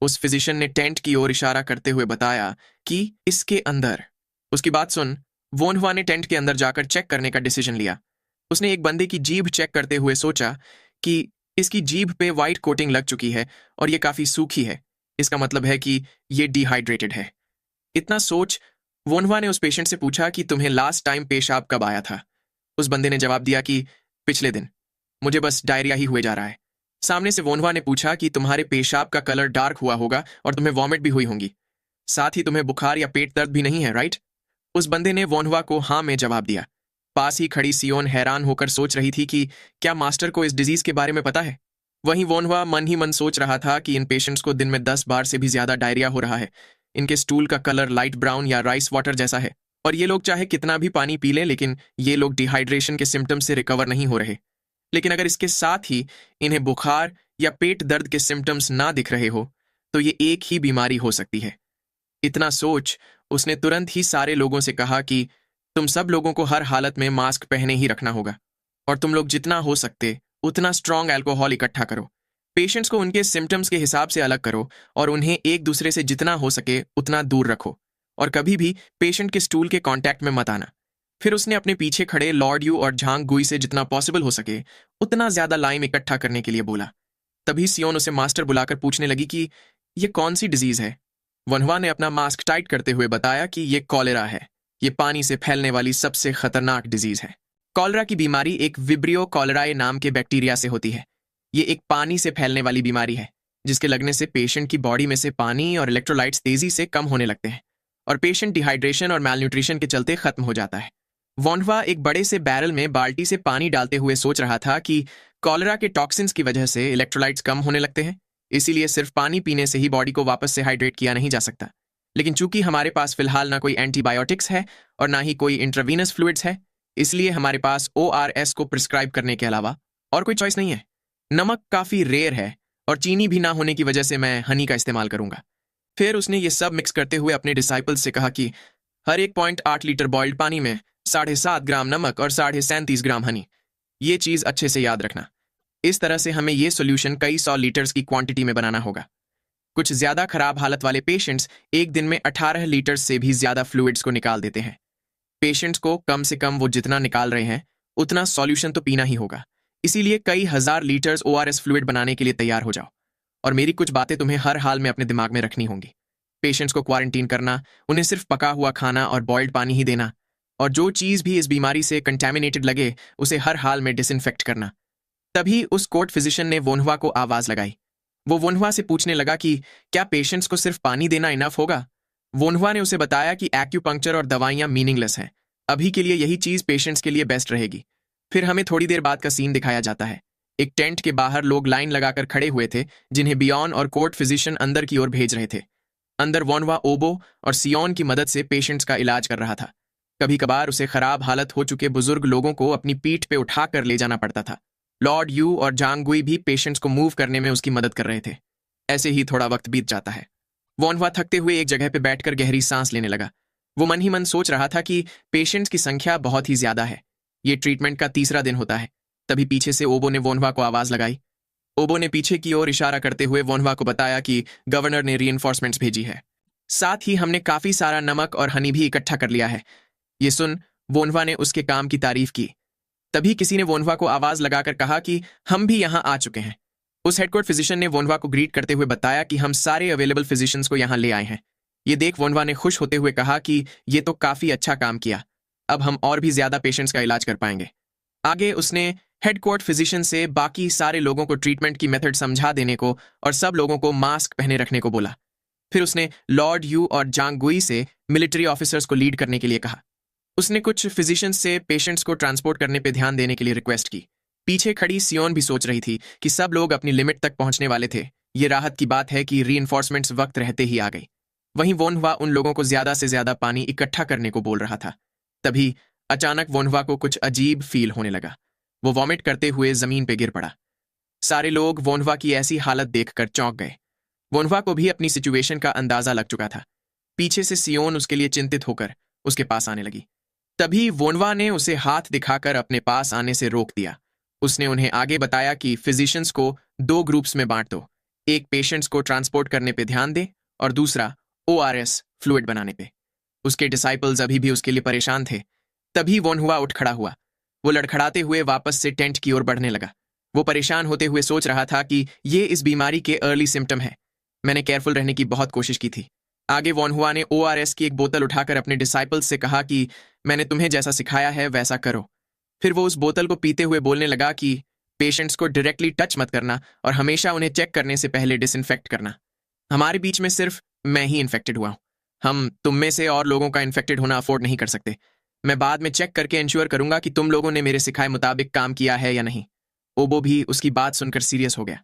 उस फिजिशियन ने टेंट की ओर इशारा करते हुए बताया कि इसके अंदर। उसकी बात सुन वोनहुआ ने टेंट के अंदर जाकर चेक करने का डिसीजन लिया। उसने एक बंदे की जीभ चेक करते हुए सोचा कि इसकी जीभ पे वाइट कोटिंग लग चुकी है और ये काफी सूखी है। इसका मतलब है कि ये डिहाइड्रेटेड है। इतना सोच वोनहुआ ने उस पेशेंट से पूछा कि तुम्हें लास्ट टाइम पेशाब कब आया था? उस बंदे ने जवाब दिया कि पिछले दिन। मुझे बस डायरिया ही हुए जा रहा है। सामने से वोनहुआ ने पूछा कि तुम्हारे पेशाब का कलर डार्क हुआ होगा और तुम्हें वॉमिट भी हुई होंगी। साथ ही तुम्हें बुखार या पेट दर्द भी नहीं है, राइट? उस बंदे ने वोनहुआ को हाँ में जवाब दिया। पास ही खड़ी सियोन हैरान होकर सोच रही थी कि क्या मास्टर को इस डिजीज के बारे में पता है। वहीं वोनहुआ मन ही मन सोच रहा था कि इन पेशेंट्स को दिन में 10 बार से भी ज्यादा डायरिया हो रहा है। इनके स्टूल का कलर लाइट ब्राउन या राइस वाटर जैसा है और ये लोग चाहे कितना भी पानी पी लें लेकिन ये लोग डिहाइड्रेशन के सिम्टम्स से रिकवर नहीं हो रहे। लेकिन अगर इसके साथ ही इन्हें बुखार या पेट दर्द के सिम्टम्स ना दिख रहे हो तो ये एक ही बीमारी हो सकती है। इतना सोच उसने तुरंत ही सारे लोगों से कहा कि तुम सब लोगों को हर हालत में मास्क पहने ही रखना होगा और तुम लोग जितना हो सकते उतना स्ट्रॉन्ग अल्कोहल इकट्ठा करो। पेशेंट्स को उनके सिम्टम्स के हिसाब से अलग करो और उन्हें एक दूसरे से जितना हो सके उतना दूर रखो और कभी भी पेशेंट के स्टूल के कांटेक्ट में मत आना। फिर उसने अपने पीछे खड़े लॉर्ड यू और झांग गुई से जितना पॉसिबल हो सके उतना ज्यादा लाइम इकट्ठा करने के लिए बोला। तभी सियोन उसे मास्टर बुलाकर पूछने लगी कि ये कौन सी डिजीज है। वनहुआ ने अपना मास्क टाइट करते हुए बताया कि ये कॉलेरा है। ये पानी से फैलने वाली सबसे खतरनाक डिजीज है। कॉलेरा की बीमारी एक विब्रियो कॉलेराए नाम के बैक्टीरिया से होती है। ये एक पानी से फैलने वाली बीमारी है जिसके लगने से पेशेंट की बॉडी में से पानी और इलेक्ट्रोलाइट्स तेजी से कम होने लगते हैं और पेशेंट डिहाइड्रेशन और मैलन्यूट्रिशन के चलते खत्म हो जाता है। वोनहुआ एक बड़े से बैरल में बाल्टी से पानी डालते हुए सोच रहा था कि कॉलेरा के टॉक्सिन्स की वजह से इलेक्ट्रोलाइट्स कम होने लगते हैं, इसीलिए सिर्फ पानी पीने से ही बॉडी को वापस से हाइड्रेट किया नहीं जा सकता। लेकिन चूंकि हमारे पास फिलहाल ना कोई एंटीबायोटिक्स है और ना ही कोई इंट्रावीनस फ्लूइड्स है, इसलिए हमारे पास ORS को प्रिस्क्राइब करने के अलावा और कोई चॉइस नहीं है। नमक काफी रेयर है और चीनी भी ना होने की वजह से मैं हनी का इस्तेमाल करूंगा। फिर उसने ये सब मिक्स करते हुए अपने डिसाइपल्स से कहा कि हर 1.8 लीटर बॉइल्ड पानी में 7.5 ग्राम नमक और 37.5 ग्राम हनी। ये चीज अच्छे से याद रखना। इस तरह से हमें ये सॉल्यूशन कई 100 लीटर्स की क्वांटिटी में बनाना होगा। कुछ ज्यादा खराब हालत वाले पेशेंट्स एक दिन में 18 लीटर से भी ज्यादा फ्लूइड्स को निकाल देते हैं। पेशेंट्स को कम से कम वो जितना निकाल रहे हैं उतना सॉल्यूशन तो पीना ही होगा। इसीलिए कई हजार लीटर्स ओआरएस फ्लूइड बनाने के लिए तैयार हो जाओ। और मेरी कुछ बातें तुम्हें हर हाल में अपने दिमाग में रखनी होंगी। पेशेंट्स को क्वारंटीन करना, उन्हें सिर्फ पका हुआ खाना और बॉइल्ड पानी ही देना, और जो चीज भी इस बीमारी से कंटेमिनेटेड लगे उसे हर हाल में डिसइंफेक्ट करना। तभी उस कोर्ट फिजिशियन ने वोन्हवा को आवाज लगाई। वो वोन्हवा से पूछने लगा कि क्या पेशेंट्स को सिर्फ पानी देना इनफ होगा। वोन्हवा ने उसे बताया कि एक्यूपंक्चर और दवाइयां मीनिंगलेस हैं, अभी के लिए यही चीज पेशेंट्स के लिए बेस्ट रहेगी। फिर हमें थोड़ी देर बाद का सीन दिखाया जाता है। एक टेंट के बाहर लोग लाइन लगाकर खड़े हुए थे, जिन्हें बियॉन और कोर्ट फिजिशियन अंदर की ओर भेज रहे थे। अंदर वोन्हवा ओबो और सियोन की मदद से पेशेंट्स का इलाज कर रहा था। कभी कभार उसे खराब हालत हो चुके बुजुर्ग लोगों को अपनी पीठ पे उठाकर ले जाना पड़ता था। लॉर्ड यू और जांगुई भी पेशेंट्स को मूव करने में उसकी मदद कर रहे थे। ऐसे ही थोड़ा वक्त बीत जाता है। वोन्हवा थकते हुए एक जगह पे बैठकर गहरी सांस लेने लगा। वो मन ही मन सोच रहा था कि पेशेंट्स की संख्या बहुत ही ज्यादा है। ये ट्रीटमेंट का तीसरा दिन होता है। तभी पीछे से ओबो ने वोन्हवा को आवाज लगाई। ओबो ने पीछे की ओर इशारा करते हुए वोन्हवा को बताया कि गवर्नर ने रीइंफोर्समेंट्स भेजी है। साथ ही हमने काफी सारा नमक और हनी भी इकट्ठा कर लिया है। ये सुन वोन्हवा ने उसके काम की तारीफ की। तभी किसी ने वोन्हवा को आवाज लगाकर कहा कि हम भी यहां आ चुके हैं। उस हेडकोर्ट फिजिशियन ने वोन्हवा को ग्रीट करते हुए बताया कि हम सारे अवेलेबल फिजिशियंस को यहां ले आए हैं। ये देख वोन्हवा ने खुश होते हुए कहा कि ये तो काफी अच्छा काम किया, अब हम और भी ज्यादा पेशेंट्स का इलाज कर पाएंगे। आगे उसने हेडकोर्ट फिजिशियन से बाकी सारे लोगों को ट्रीटमेंट की मेथड समझा देने को और सब लोगों को मास्क पहने रखने को बोला। फिर उसने लॉर्ड यू और जांगुई से मिलिट्री ऑफिसर्स को लीड करने के लिए कहा। उसने कुछ फिजिशियंस से पेशेंट्स को ट्रांसपोर्ट करने पर ध्यान देने के लिए रिक्वेस्ट की। पीछे खड़ी सियोन भी सोच रही थी कि सब लोग अपनी लिमिट तक पहुंचने वाले थे। ये राहत की बात है कि रीइंफोर्समेंट्स वक्त रहते ही आ गई। वहीं वोन्हवा उन लोगों को ज्यादा से ज्यादा पानी इकट्ठा करने को बोल रहा था। तभी अचानक वोन्हवा को कुछ अजीब फील होने लगा। वो वॉमिट करते हुए जमीन पे गिर पड़ा। सारे लोग वोन्हवा की ऐसी हालत देखकर चौंक गए। वोन्हवा को भी अपनी सिचुएशन का अंदाजा लग चुका था। पीछे से सियोन उसके लिए चिंतित होकर उसके पास आने लगी। तभी वोन्हवा ने उसे हाथ दिखाकर अपने पास आने से रोक दिया। उसने उन्हें आगे बताया कि फिजिशियंस को 2 ग्रुप्स में बांट दो। एक पेशेंट्स को ट्रांसपोर्ट करने पे ध्यान दे और दूसरा ओआरएस फ्लूइड बनाने पे। उसके डिसाइपल्स अभी भी उसके लिए परेशान थे। तभी वोन्हवा उठ खड़ा हुआ। वो लड़खड़ाते हुए वापस से टेंट की ओर बढ़ने लगा। वो परेशान होते हुए सोच रहा था कि ये इस बीमारी के अर्ली सिम्टम है। मैंने केयरफुल रहने की बहुत कोशिश की थी। आगे वोन्हवा ने ओआरएस की एक बोतल उठाकर अपने डिसाइपल्स से कहा कि मैंने तुम्हें जैसा सिखाया है वैसा करो। फिर वो उस बोतल को पीते हुए बोलने लगा कि पेशेंट्स को डायरेक्टली टच मत करना और हमेशा उन्हें चेक करने से पहले डिसइंफेक्ट करना। हमारे बीच में सिर्फ मैं ही इन्फेक्टेड हुआ हूं। हम तुम में से और लोगों का इन्फेक्टेड होना अफोर्ड नहीं कर सकते। मैं बाद में चेक करके इंश्योर करूंगा कि तुम लोगों ने मेरे सिखाए मुताबिक काम किया है या नहीं। ओबो भी उसकी बात सुनकर सीरियस हो गया।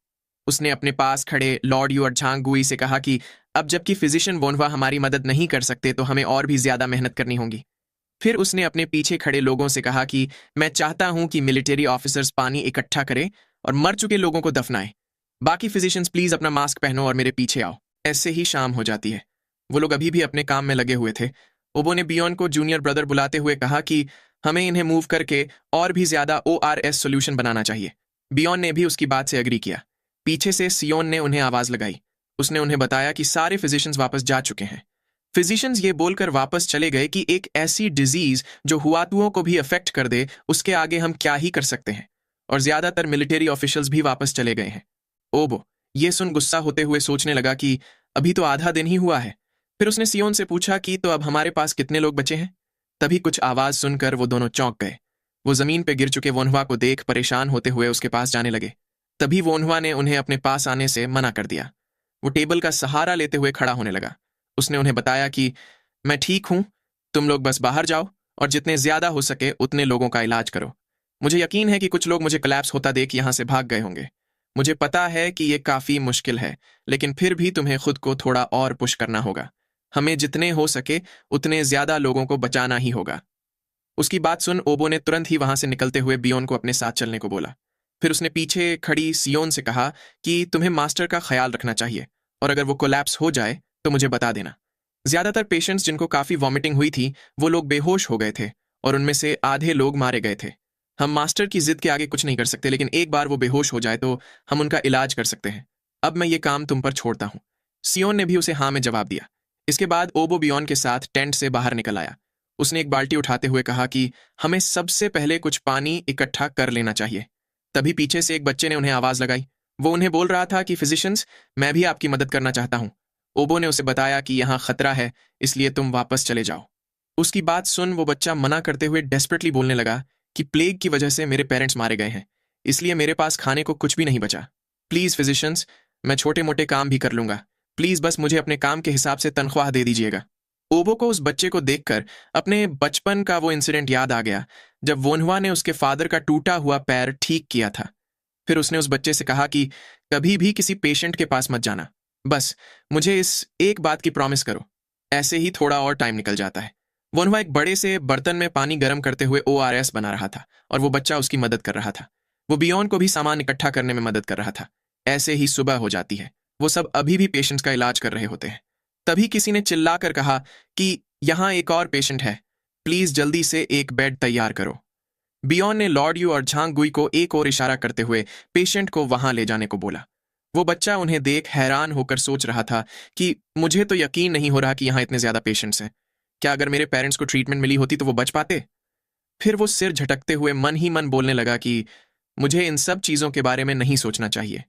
उसने अपने पास खड़े लॉर्ड यू और झांगगुई से कहा कि अब जबकि फिजिशियन वोन्हवा हमारी मदद नहीं कर सकते तो हमें और भी ज्यादा मेहनत करनी होगी। फिर उसने अपने पीछे खड़े लोगों से कहा कि मैं चाहता हूं कि मिलिट्री ऑफिसर्स पानी इकट्ठा करें और मर चुके लोगों को दफनाएं। बाकी फिजिशियंस प्लीज अपना मास्क पहनो और मेरे पीछे आओ। ऐसे ही शाम हो जाती है। वो लोग अभी भी अपने काम में लगे हुए थे। ओबो ने बियॉन को जूनियर ब्रदर बुलाते हुए कहा कि हमें इन्हें मूव करके और भी ज्यादा ओआरएस सोल्यूशन बनाना चाहिए। बियॉन ने भी उसकी बात से एग्री किया। पीछे से सियोन ने उन्हें आवाज लगाई। उसने उन्हें बताया कि सारे फिजिशियंस वापस जा चुके हैं। फिजिशियंस ये बोलकर वापस चले गए कि एक ऐसी डिजीज जो हुआतुओं को भी अफेक्ट कर दे उसके आगे हम क्या ही कर सकते हैं। और ज्यादातर मिलिट्री ऑफिशियल्स भी वापस चले गए हैं। ओबो ये सुन गुस्सा होते हुए सोचने लगा कि अभी तो आधा दिन ही हुआ है। फिर उसने सियोन से पूछा कि तो अब हमारे पास कितने लोग बचे हैं। तभी कुछ आवाज सुनकर वो दोनों चौंक गए। वो जमीन पे गिर चुके वोन्हवा को देख परेशान होते हुए उसके पास जाने लगे। तभी वोन्हवा ने उन्हें अपने पास आने से मना कर दिया। वो टेबल का सहारा लेते हुए खड़ा होने लगा। उसने उन्हें बताया कि मैं ठीक हूं, तुम लोग बस बाहर जाओ और जितने ज्यादा हो सके उतने लोगों का इलाज करो। मुझे यकीन है कि कुछ लोग मुझे कोलैप्स होता देख यहां से भाग गए होंगे। मुझे पता है कि ये काफी मुश्किल है, लेकिन फिर भी तुम्हें खुद को थोड़ा और पुश करना होगा। हमें जितने हो सके उतने ज्यादा लोगों को बचाना ही होगा। उसकी बात सुन ओबो ने तुरंत ही वहां से निकलते हुए बियॉन को अपने साथ चलने को बोला। फिर उसने पीछे खड़ी सियोन से कहा कि तुम्हें मास्टर का ख्याल रखना चाहिए और अगर वो कोलैप्स हो जाए तो मुझे बता देना। ज्यादातर पेशेंट्स जिनको काफी वॉमिटिंग हुई थी वो लोग बेहोश हो गए थे और उनमें से आधे लोग मारे गए थे। हम मास्टर की जिद के आगे कुछ नहीं कर सकते, लेकिन एक बार वो बेहोश हो जाए तो हम उनका इलाज कर सकते हैं। अब मैं ये काम तुम पर छोड़ता हूं। सियोन ने भी उसे हाँ में जवाब दिया। इसके बाद ओबो बियॉन के साथ टेंट से बाहर निकल आया। उसने एक बाल्टी उठाते हुए कहा कि हमें सबसे पहले कुछ पानी इकट्ठा कर लेना चाहिए। तभी पीछे से एक बच्चे ने उन्हें आवाज लगाई। वो उन्हें बोल रहा था कि फिजिशियंस, मैं भी आपकी मदद करना चाहता हूं। ओबो ने उसे बताया कि यहाँ खतरा है, इसलिए तुम वापस चले जाओ। उसकी बात सुन वो बच्चा मना करते हुए डेस्परेटली बोलने लगा कि प्लेग की वजह से मेरे पेरेंट्स मारे गए हैं, इसलिए मेरे पास खाने को कुछ भी नहीं बचा। प्लीज फिजिशियंस, मैं छोटे मोटे काम भी कर लूंगा, प्लीज बस मुझे अपने काम के हिसाब से तनख्वाह दे दीजिएगा। ओबो को उस बच्चे को देखकर अपने बचपन का वो इंसिडेंट याद आ गया जब वोनहुआ ने उसके फादर का टूटा हुआ पैर ठीक किया था। फिर उसने उस बच्चे से कहा कि कभी भी किसी पेशेंट के पास मत जाना, बस मुझे इस एक बात की प्रॉमिस करो। ऐसे ही थोड़ा और टाइम निकल जाता है। वोनहुआ एक बड़े से बर्तन में पानी गर्म करते हुए ORS बना रहा था और वो बच्चा उसकी मदद कर रहा था। वो बियॉन को भी सामान इकट्ठा करने में मदद कर रहा था। ऐसे ही सुबह हो जाती है। वो सब अभी भी पेशेंट्स का इलाज कर रहे होते हैं। तभी किसी ने चिल्लाकर कहा कि यहाँ एक और पेशेंट है, प्लीज जल्दी से एक बेड तैयार करो। बियॉन ने लॉर्ड यू और झांग गुई को एक और इशारा करते हुए पेशेंट को वहां ले जाने को बोला। वो बच्चा उन्हें देख हैरान होकर सोच रहा था कि मुझे तो यकीन नहीं हो रहा कि यहाँ इतने ज्यादा पेशेंट्स हैं। क्या अगर मेरे पेरेंट्स को ट्रीटमेंट मिली होती तो वो बच पाते? फिर वो सिर झटकते हुए मन ही मन बोलने लगा कि मुझे इन सब चीजों के बारे में नहीं सोचना चाहिए,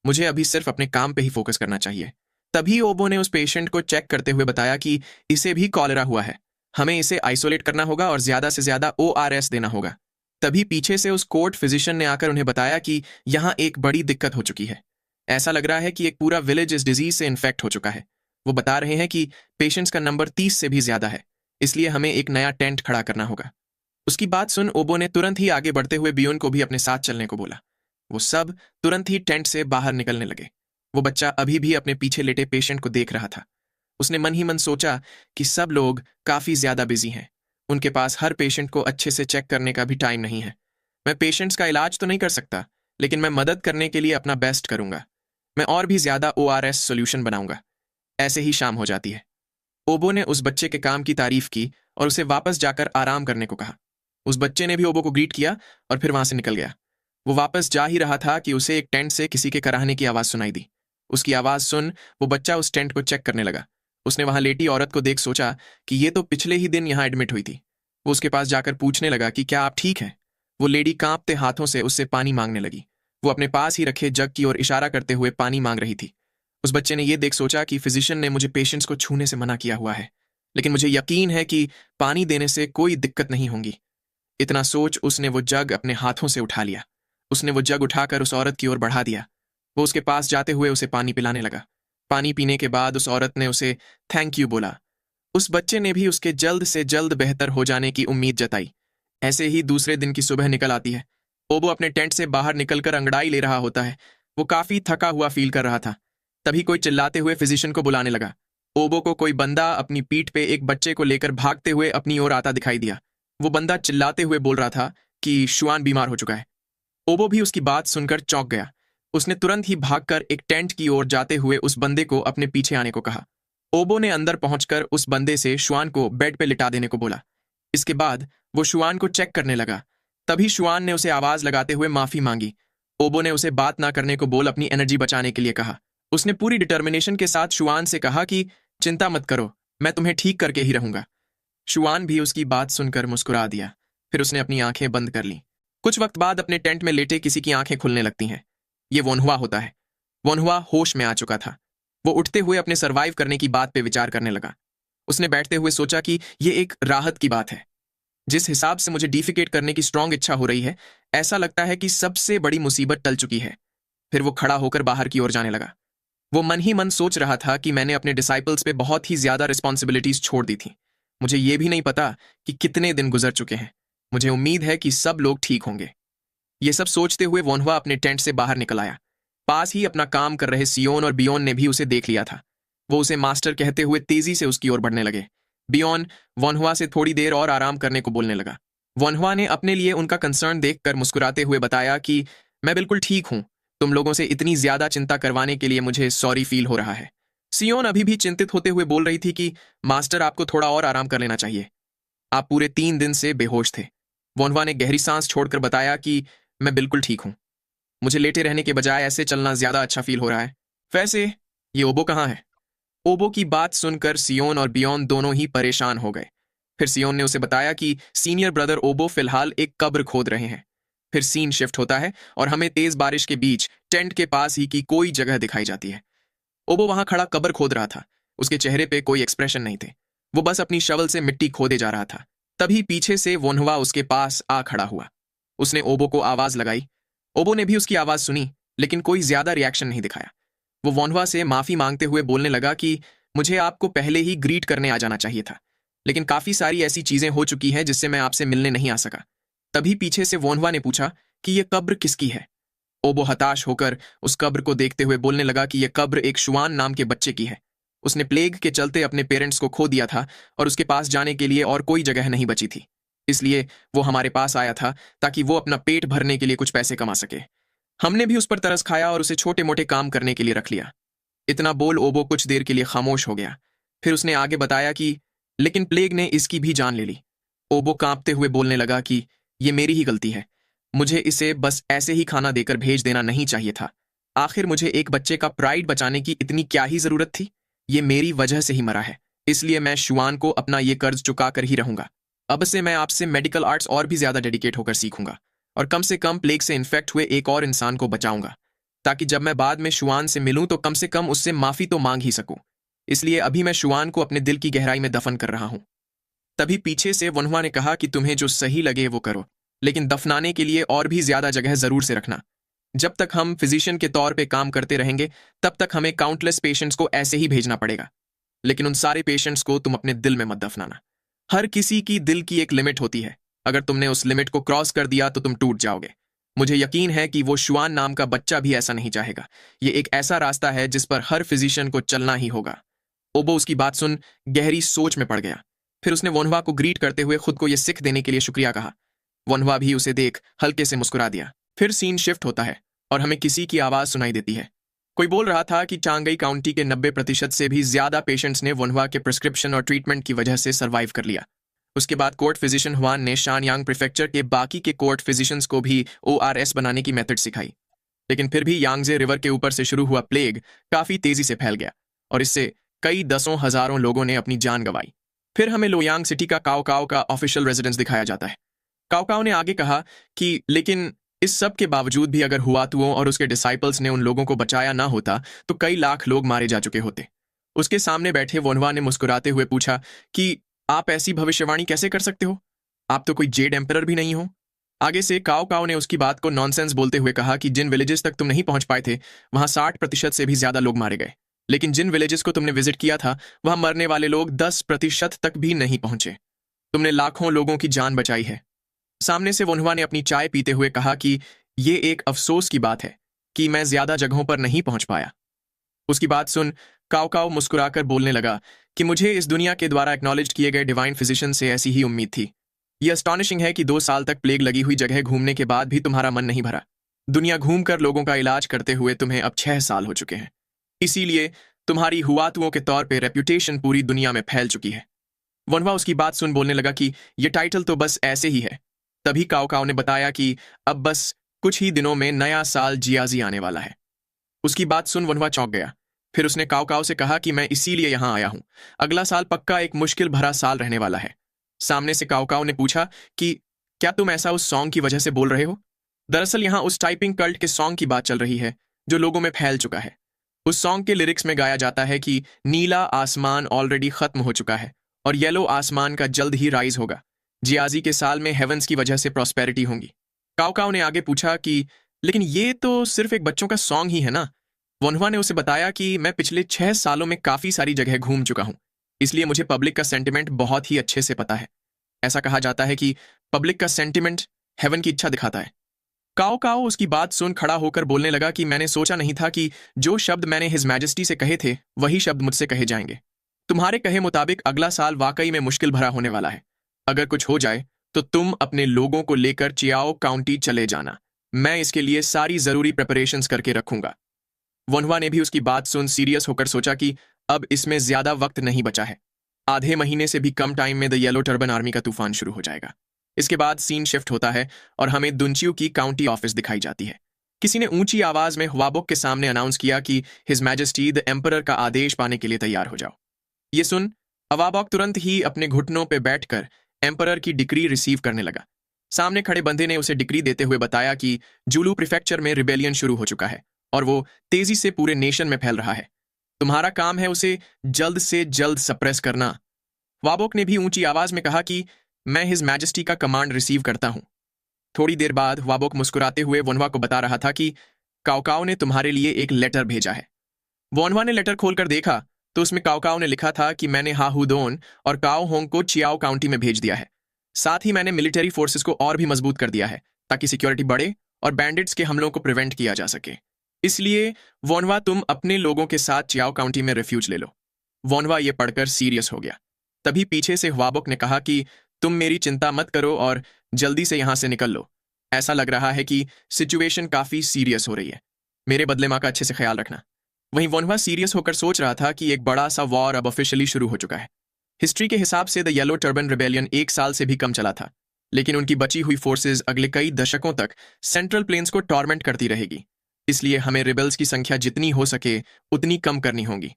मुझे अभी सिर्फ अपने काम पे ही फोकस करना चाहिए। तभी ओबो ने उस पेशेंट को चेक करते हुए बताया कि इसे भी कॉलेरा हुआ है, हमें इसे आइसोलेट करना होगा और ज्यादा से ज्यादा ORS देना होगा। तभी पीछे से उस कोर्ट फिजिशियन ने आकर उन्हें बताया कि यहाँ एक बड़ी दिक्कत हो चुकी है। ऐसा लग रहा है कि एक पूरा विलेज इस डिजीज से इन्फेक्ट हो चुका है। वो बता रहे हैं कि पेशेंट्स का नंबर 30 से भी ज्यादा है, इसलिए हमें एक नया टेंट खड़ा करना होगा। उसकी बात सुन ओबो ने तुरंत ही आगे बढ़ते हुए बियोन को भी अपने साथ चलने को बोला। वो सब तुरंत ही टेंट से बाहर निकलने लगे। वो बच्चा अभी भी अपने पीछे लेटे पेशेंट को देख रहा था। उसने मन ही मन सोचा कि सब लोग काफी ज्यादा बिजी हैं, उनके पास हर पेशेंट को अच्छे से चेक करने का भी टाइम नहीं है। मैं पेशेंट्स का इलाज तो नहीं कर सकता, लेकिन मैं मदद करने के लिए अपना बेस्ट करूंगा। मैं और भी ज्यादा ORS सोल्यूशन बनाऊंगा। ऐसे ही शाम हो जाती है। ओबो ने उस बच्चे के काम की तारीफ की और उसे वापस जाकर आराम करने को कहा। उस बच्चे ने भी ओबो को ग्रीट किया और फिर वहां से निकल गया। वो वापस जा ही रहा था कि उसे एक टेंट से किसी के कराहने की आवाज सुनाई दी। उसकी आवाज सुन वो बच्चा उस टेंट को चेक करने लगा। उसने वहां लेटी औरत को देख सोचा कि ये तो पिछले ही दिन यहाँ एडमिट हुई थी। वो उसके पास जाकर पूछने लगा कि क्या आप ठीक हैं? वो लेडी कांपते हाथों से उससे पानी मांगने लगी। वो अपने पास ही रखे जग की ओर इशारा करते हुए पानी मांग रही थी। उस बच्चे ने यह देख सोचा कि फिजिशियन ने मुझे पेशेंट्स को छूने से मना किया हुआ है, लेकिन मुझे यकीन है कि पानी देने से कोई दिक्कत नहीं होगी। इतना सोच उसने वो जग अपने हाथों से उठा लिया। उसने वो जग उठाकर उस औरत की ओर बढ़ा दिया। वो उसके पास जाते हुए उसे पानी पिलाने लगा। पानी पीने के बाद उस औरत ने उसे थैंक यू बोला। उस बच्चे ने भी उसके जल्द से जल्द बेहतर हो जाने की उम्मीद जताई। ऐसे ही दूसरे दिन की सुबह निकल आती है। ओबो अपने टेंट से बाहर निकलकर अंगड़ाई ले रहा होता है। वो काफी थका हुआ फील कर रहा था। तभी कोई चिल्लाते हुए फिजिशियन को बुलाने लगा। ओबो को कोई बंदा अपनी पीठ पे एक बच्चे को लेकर भागते हुए अपनी ओर आता दिखाई दिया। वो बंदा चिल्लाते हुए बोल रहा था कि शुआन बीमार हो चुका है। ओबो भी उसकी बात सुनकर चौंक गया। उसने तुरंत ही भागकर एक टेंट की ओर जाते हुए उस बंदे को अपने पीछे आने को कहा। ओबो ने अंदर पहुंचकर उस बंदे से शुआन को बेड पे लिटा देने को बोला। इसके बाद वो शुआन को चेक करने लगा। तभी शुआन ने उसे आवाज लगाते हुए माफी मांगी। ओबो ने उसे बात ना करने को बोल अपनी एनर्जी बचाने के लिए कहा। उसने पूरी डिटर्मिनेशन के साथ शुआन से कहा कि चिंता मत करो, मैं तुम्हें ठीक करके ही रहूंगा। शुआन भी उसकी बात सुनकर मुस्कुरा दिया। फिर उसने अपनी आंखें बंद कर ली। कुछ वक्त बाद अपने टेंट में लेटे किसी की आंखें खुलने लगती हैं। ये वोनहुआ होता है। वोनहुआ होश में आ चुका था। वो उठते हुए अपने सरवाइव करने की बात पे विचार करने लगा। उसने बैठते हुए सोचा कि ये एक राहत की बात है। जिस हिसाब से मुझे डिफिकेट करने की स्ट्रांग इच्छा हो रही है, ऐसा लगता है कि सबसे बड़ी मुसीबत टल चुकी है। फिर वो खड़ा होकर बाहर की ओर जाने लगा। वो मन ही मन सोच रहा था कि मैंने अपने डिसाइपल्स पे बहुत ही ज्यादा रिस्पॉन्सिबिलिटीज छोड़ दी थी। मुझे ये भी नहीं पता कि कितने दिन गुजर चुके हैं। मुझे उम्मीद है कि सब लोग ठीक होंगे। ये सब सोचते हुए वोनहुआ अपने टेंट से बाहर निकल आया। पास ही अपना काम कर रहे सियोन और बियोन ने भी उसे देख लिया था। वो उसे मास्टर कहते हुए तेजी से उसकी ओर बढ़ने लगे। बियोन वोनहुआ से थोड़ी देर और आराम करने को बोलने लगा। वोनहुआ ने अपने लिए उनका कंसर्न देखकर मुस्कुराते हुए बताया कि मैं बिल्कुल ठीक हूं। तुम लोगों से इतनी ज्यादा चिंता करवाने के लिए मुझे सॉरी फील हो रहा है। सियोन अभी भी चिंतित होते हुए बोल रही थी कि मास्टर, आपको थोड़ा और आराम कर लेना चाहिए। आप पूरे 3 दिन से बेहोश थे। वोनहुआ ने गहरी सांस छोड़कर बताया कि मैं बिल्कुल ठीक हूं। मुझे लेटे रहने के बजाय ऐसे चलना ज्यादा अच्छा फील हो रहा है। वैसे ये ओबो कहाँ है? ओबो की बात सुनकर सियोन और बियोन दोनों ही परेशान हो गए। फिर सियोन ने उसे बताया कि सीनियर ब्रदर ओबो फिलहाल एक कब्र खोद रहे हैं। फिर सीन शिफ्ट होता है और हमें तेज बारिश के बीच टेंट के पास ही की कोई जगह दिखाई जाती है। ओबो वहां खड़ा कब्र खोद रहा था। उसके चेहरे पे कोई एक्सप्रेशन नहीं थे। वो बस अपनी शवल से मिट्टी खोदे जा रहा था। तभी पीछे से वोन्हवा उसके पास आ खड़ा हुआ। उसने ओबो को आवाज लगाई। ओबो ने भी उसकी आवाज सुनी, लेकिन कोई ज्यादा रिएक्शन नहीं दिखाया। वो वोन्हवा से माफी मांगते हुए बोलने लगा कि मुझे आपको पहले ही ग्रीट करने आ जाना चाहिए था, लेकिन काफी सारी ऐसी चीजें हो चुकी हैं जिससे मैं आपसे मिलने नहीं आ सका। तभी पीछे से वोन्हवा ने पूछा कि यह कब्र किसकी है। ओबो हताश होकर उस कब्र को देखते हुए बोलने लगा कि यह कब्र एक शुआन नाम के बच्चे की है। उसने प्लेग के चलते अपने पेरेंट्स को खो दिया था और उसके पास जाने के लिए और कोई जगह नहीं बची थी। इसलिए वो हमारे पास आया था ताकि वो अपना पेट भरने के लिए कुछ पैसे कमा सके। हमने भी उस पर तरस खाया और उसे छोटे मोटे काम करने के लिए रख लिया। इतना बोल ओबो कुछ देर के लिए खामोश हो गया। फिर उसने आगे बताया कि लेकिन प्लेग ने इसकी भी जान ले ली। ओबो कांपते हुए बोलने लगा कि ये मेरी ही गलती है। मुझे इसे बस ऐसे ही खाना देकर भेज देना नहीं चाहिए था। आखिर मुझे एक बच्चे का प्राइड बचाने की इतनी क्या ही जरूरत थी। ये मेरी वजह से ही मरा है, इसलिए मैं शुआन को अपना ये कर्ज चुका कर ही रहूंगा। अब से मैं आपसे मेडिकल आर्ट्स और भी ज्यादा डेडिकेट होकर सीखूंगा और कम से कम प्लेग से इन्फेक्ट हुए एक और इंसान को बचाऊंगा, ताकि जब मैं बाद में शुआन से मिलूं तो कम से कम उससे माफी तो मांग ही सकूं। इसलिए अभी मैं शुआन को अपने दिल की गहराई में दफन कर रहा हूं। तभी पीछे से वनवा ने कहा कि तुम्हें जो सही लगे वो करो, लेकिन दफनाने के लिए और भी ज्यादा जगह जरूर से रखना। जब तक हम फिजिशियन के तौर पे काम करते रहेंगे तब तक हमें काउंटलेस पेशेंट्स को ऐसे ही भेजना पड़ेगा, लेकिन उन सारे पेशेंट्स को तुम अपने दिल में मत दफनाना। हर किसी की दिल की एक लिमिट होती है। अगर तुमने उस लिमिट को क्रॉस कर दिया तो तुम टूट जाओगे। मुझे यकीन है कि वो शुआन नाम का बच्चा भी ऐसा नहीं चाहेगा। ये एक ऐसा रास्ता है जिस पर हर फिजिशियन को चलना ही होगा। ओबो उसकी बात सुन गहरी सोच में पड़ गया। फिर उसने वोन्हवा को ग्रीट करते हुए खुद को यह सिख देने के लिए शुक्रिया कहा। वोन्हवा भी उसे देख हल्के से मुस्कुरा दिया। फिर सीन शिफ्ट होता है और हमें किसी की आवाज सुनाई देती है। कोई बोल रहा था कि चांगई काउंटी के 90% से भी ज्यादा पेशेंट्स ने वोन्हवा के प्रिस्क्रिप्शन और ट्रीटमेंट की वजह से सर्वाइव कर लिया। उसके बाद कोर्ट फिजिशियन हुआन ने शानयांग प्रीफेक्चर के बाकी के कोर्ट फिजिशियंस को भी ORS बनाने की मेथड सिखाई। लेकिन फिर भी यांगजे रिवर के ऊपर से शुरू हुआ प्लेग काफी तेजी से फैल गया और इससे कई दसों हजारों लोगों ने अपनी जान गंवाई। फिर हमें लोयांग सिटी का काओ काओ का ऑफिशियल रेजिडेंस दिखाया जाता है। काओ काओ ने आगे कहा कि लेकिन इस सब के बावजूद भी अगर हुआतुओं और उसके डिसाइपल्स ने उन लोगों को बचाया ना होता तो कई लाख लोग मारे जा चुके होते। उसके सामने बैठे वोन्हवा ने मुस्कुराते हुए पूछा कि आप ऐसी भविष्यवाणी कैसे कर सकते हो? आप तो कोई जेड एम्परर भी नहीं हो। आगे से काओ काओ ने उसकी बात को नॉनसेंस बोलते हुए कहा कि जिन विलेजेस तक तुम नहीं पहुंच पाए थे वहां 60% से भी ज्यादा लोग मारे गए, लेकिन जिन विलेजेस को तुमने विजिट किया था वहां मरने वाले लोग 10% तक भी नहीं पहुंचे। तुमने लाखों लोगों की जान बचाई है। सामने से वोन्हवा ने अपनी चाय पीते हुए कहा कि ये एक अफसोस की बात है कि मैं ज्यादा जगहों पर नहीं पहुंच पाया। उसकी बात सुन काओ काओ मुस्कुराकर बोलने लगा कि मुझे इस दुनिया के द्वारा एक्नॉलेज किए गए डिवाइन फिजिशियन से ऐसी ही उम्मीद थी। यह अस्टॉनिशिंग है कि 2 साल तक प्लेग लगी हुई जगह घूमने के बाद भी तुम्हारा मन नहीं भरा। दुनिया घूमकर लोगों का इलाज करते हुए तुम्हें अब 6 साल हो चुके हैं। इसीलिए तुम्हारी हुआतुओं के तौर पे रेप्यूटेशन पूरी दुनिया में फैल चुकी है। वनवा उसकी बात सुन बोलने लगा कि यह टाइटल तो बस ऐसे ही है। तभी काओ काओ ने बताया कि अब बस कुछ ही दिनों में नया साल जियाजी आने वाला है। उसकी बात सुन वनवा चौंक गया। फिर उसने काओ काओ से कहा कि मैं इसीलिए यहां आया हूं। अगला साल पक्का एक मुश्किल भरा साल रहने वाला है। सामने से काओ काओ ने पूछा कि क्या तुम ऐसा उस सॉन्ग की वजह से बोल रहे हो? दरअसल यहां उस टाइपिंग कल्ट के सॉन्ग की बात चल रही है जो लोगों में फैल चुका है। उस सॉन्ग के लिरिक्स में गाया जाता है कि नीला आसमान ऑलरेडी खत्म हो चुका है और येलो आसमान का जल्द ही राइज होगा। जियाजी के साल में हेवंस की वजह से प्रॉस्पेरिटी होंगी। काओ काओ ने आगे पूछा कि लेकिन ये तो सिर्फ एक बच्चों का सॉन्ग ही है ना? वोन्हवा ने उसे बताया कि मैं पिछले 6 सालों में काफी सारी जगह घूम चुका हूं, इसलिए मुझे पब्लिक का सेंटिमेंट बहुत ही अच्छे से पता है। ऐसा कहा जाता है कि पब्लिक का सेंटिमेंट हेवन की इच्छा दिखाता है। काओ काओ उसकी बात सुन खड़ा होकर बोलने लगा कि मैंने सोचा नहीं था कि जो शब्द मैंने हिज मैजेस्टी से कहे थे वही शब्द मुझसे कहे जाएंगे। तुम्हारे कहे मुताबिक अगला साल वाकई में मुश्किल भरा होने वाला है। अगर कुछ हो जाए तो तुम अपने लोगों को लेकर चियाओ काउंटी चले जाना। मैं इसके लिए सारी जरूरी प्रिपरेशंस करके रखूंगा। वोन्हवा ने भी उसकी बात सुन सीरियस होकर सोचा कि अब इसमें ज्यादा वक्त नहीं बचा है। आधे महीने से भी कम टाइम में द येलो टर्बन आर्मी का तूफान शुरू हो जाएगा। इसके बाद सीन शिफ्ट होता है और हमें दुनचियो की काउंटी ऑफिस दिखाई जाती है। किसी ने ऊंची आवाज में हुआबोक के सामने अनाउंस किया कि हिज मैजेस्टी द एम्परर का आदेश पाने के लिए तैयार हो जाओ। ये सुन अवाबॉक तुरंत ही अपने घुटनों पर बैठकर एम्परर की डिक्री रिसीव करने लगा। सामने खड़े बंदे ने उसे डिक्री देते हुए बताया कि जूलू प्रीफेक्चर में रिबेलियन शुरू हो चुका है और वो तेजी से पूरे नेशन में फैल रहा है। तुम्हारा काम है उसे जल्द से जल्द सप्रेस करना। वाबोक ने भी ऊंची आवाज में कहा कि मैं हिज मैजेस्टी का कमांड रिसीव करता हूं। थोड़ी देर बाद वाबोक मुस्कुराते हुए वोनवा को बता रहा था कि काओकाओ ने तुम्हारे लिए एक लेटर भेजा है। वोनवा ने लेटर खोलकर देखा तो उसमें काओकाओ ने लिखा था कि मैंने हाहूदोन और काओ होंग को चियाओ काउंटी में भेज दिया है। साथ ही मैंने मिलिट्री फोर्सेस को और भी मजबूत कर दिया है ताकि सिक्योरिटी बढ़े और बैंडिट्स के हमलों को प्रिवेंट किया जा सके। इसलिए वोनवा, तुम अपने लोगों के साथ चियाओ काउंटी में रिफ्यूज ले लो। वोनवा ये पढ़कर सीरियस हो गया। तभी पीछे से ह्वाबोक ने कहा कि तुम मेरी चिंता मत करो और जल्दी से यहां से निकल लो। ऐसा लग रहा है कि सिचुएशन काफी सीरियस हो रही है। मेरे बदले माँ का अच्छे से ख्याल रखना। वहीं वोनवा सीरियस होकर सोच रहा था कि एक बड़ा सा वॉर अब ऑफिशियली शुरू हो चुका है। हिस्ट्री के हिसाब से द येलो टर्बन रिबेलियन 1 साल से भी कम चला था, लेकिन उनकी बची हुई फोर्सेज अगले कई दशकों तक सेंट्रल प्लेन्स को टॉर्मेंट करती रहेगी। इसलिए हमें रिबेल्स की संख्या जितनी हो सके उतनी कम करनी होगी।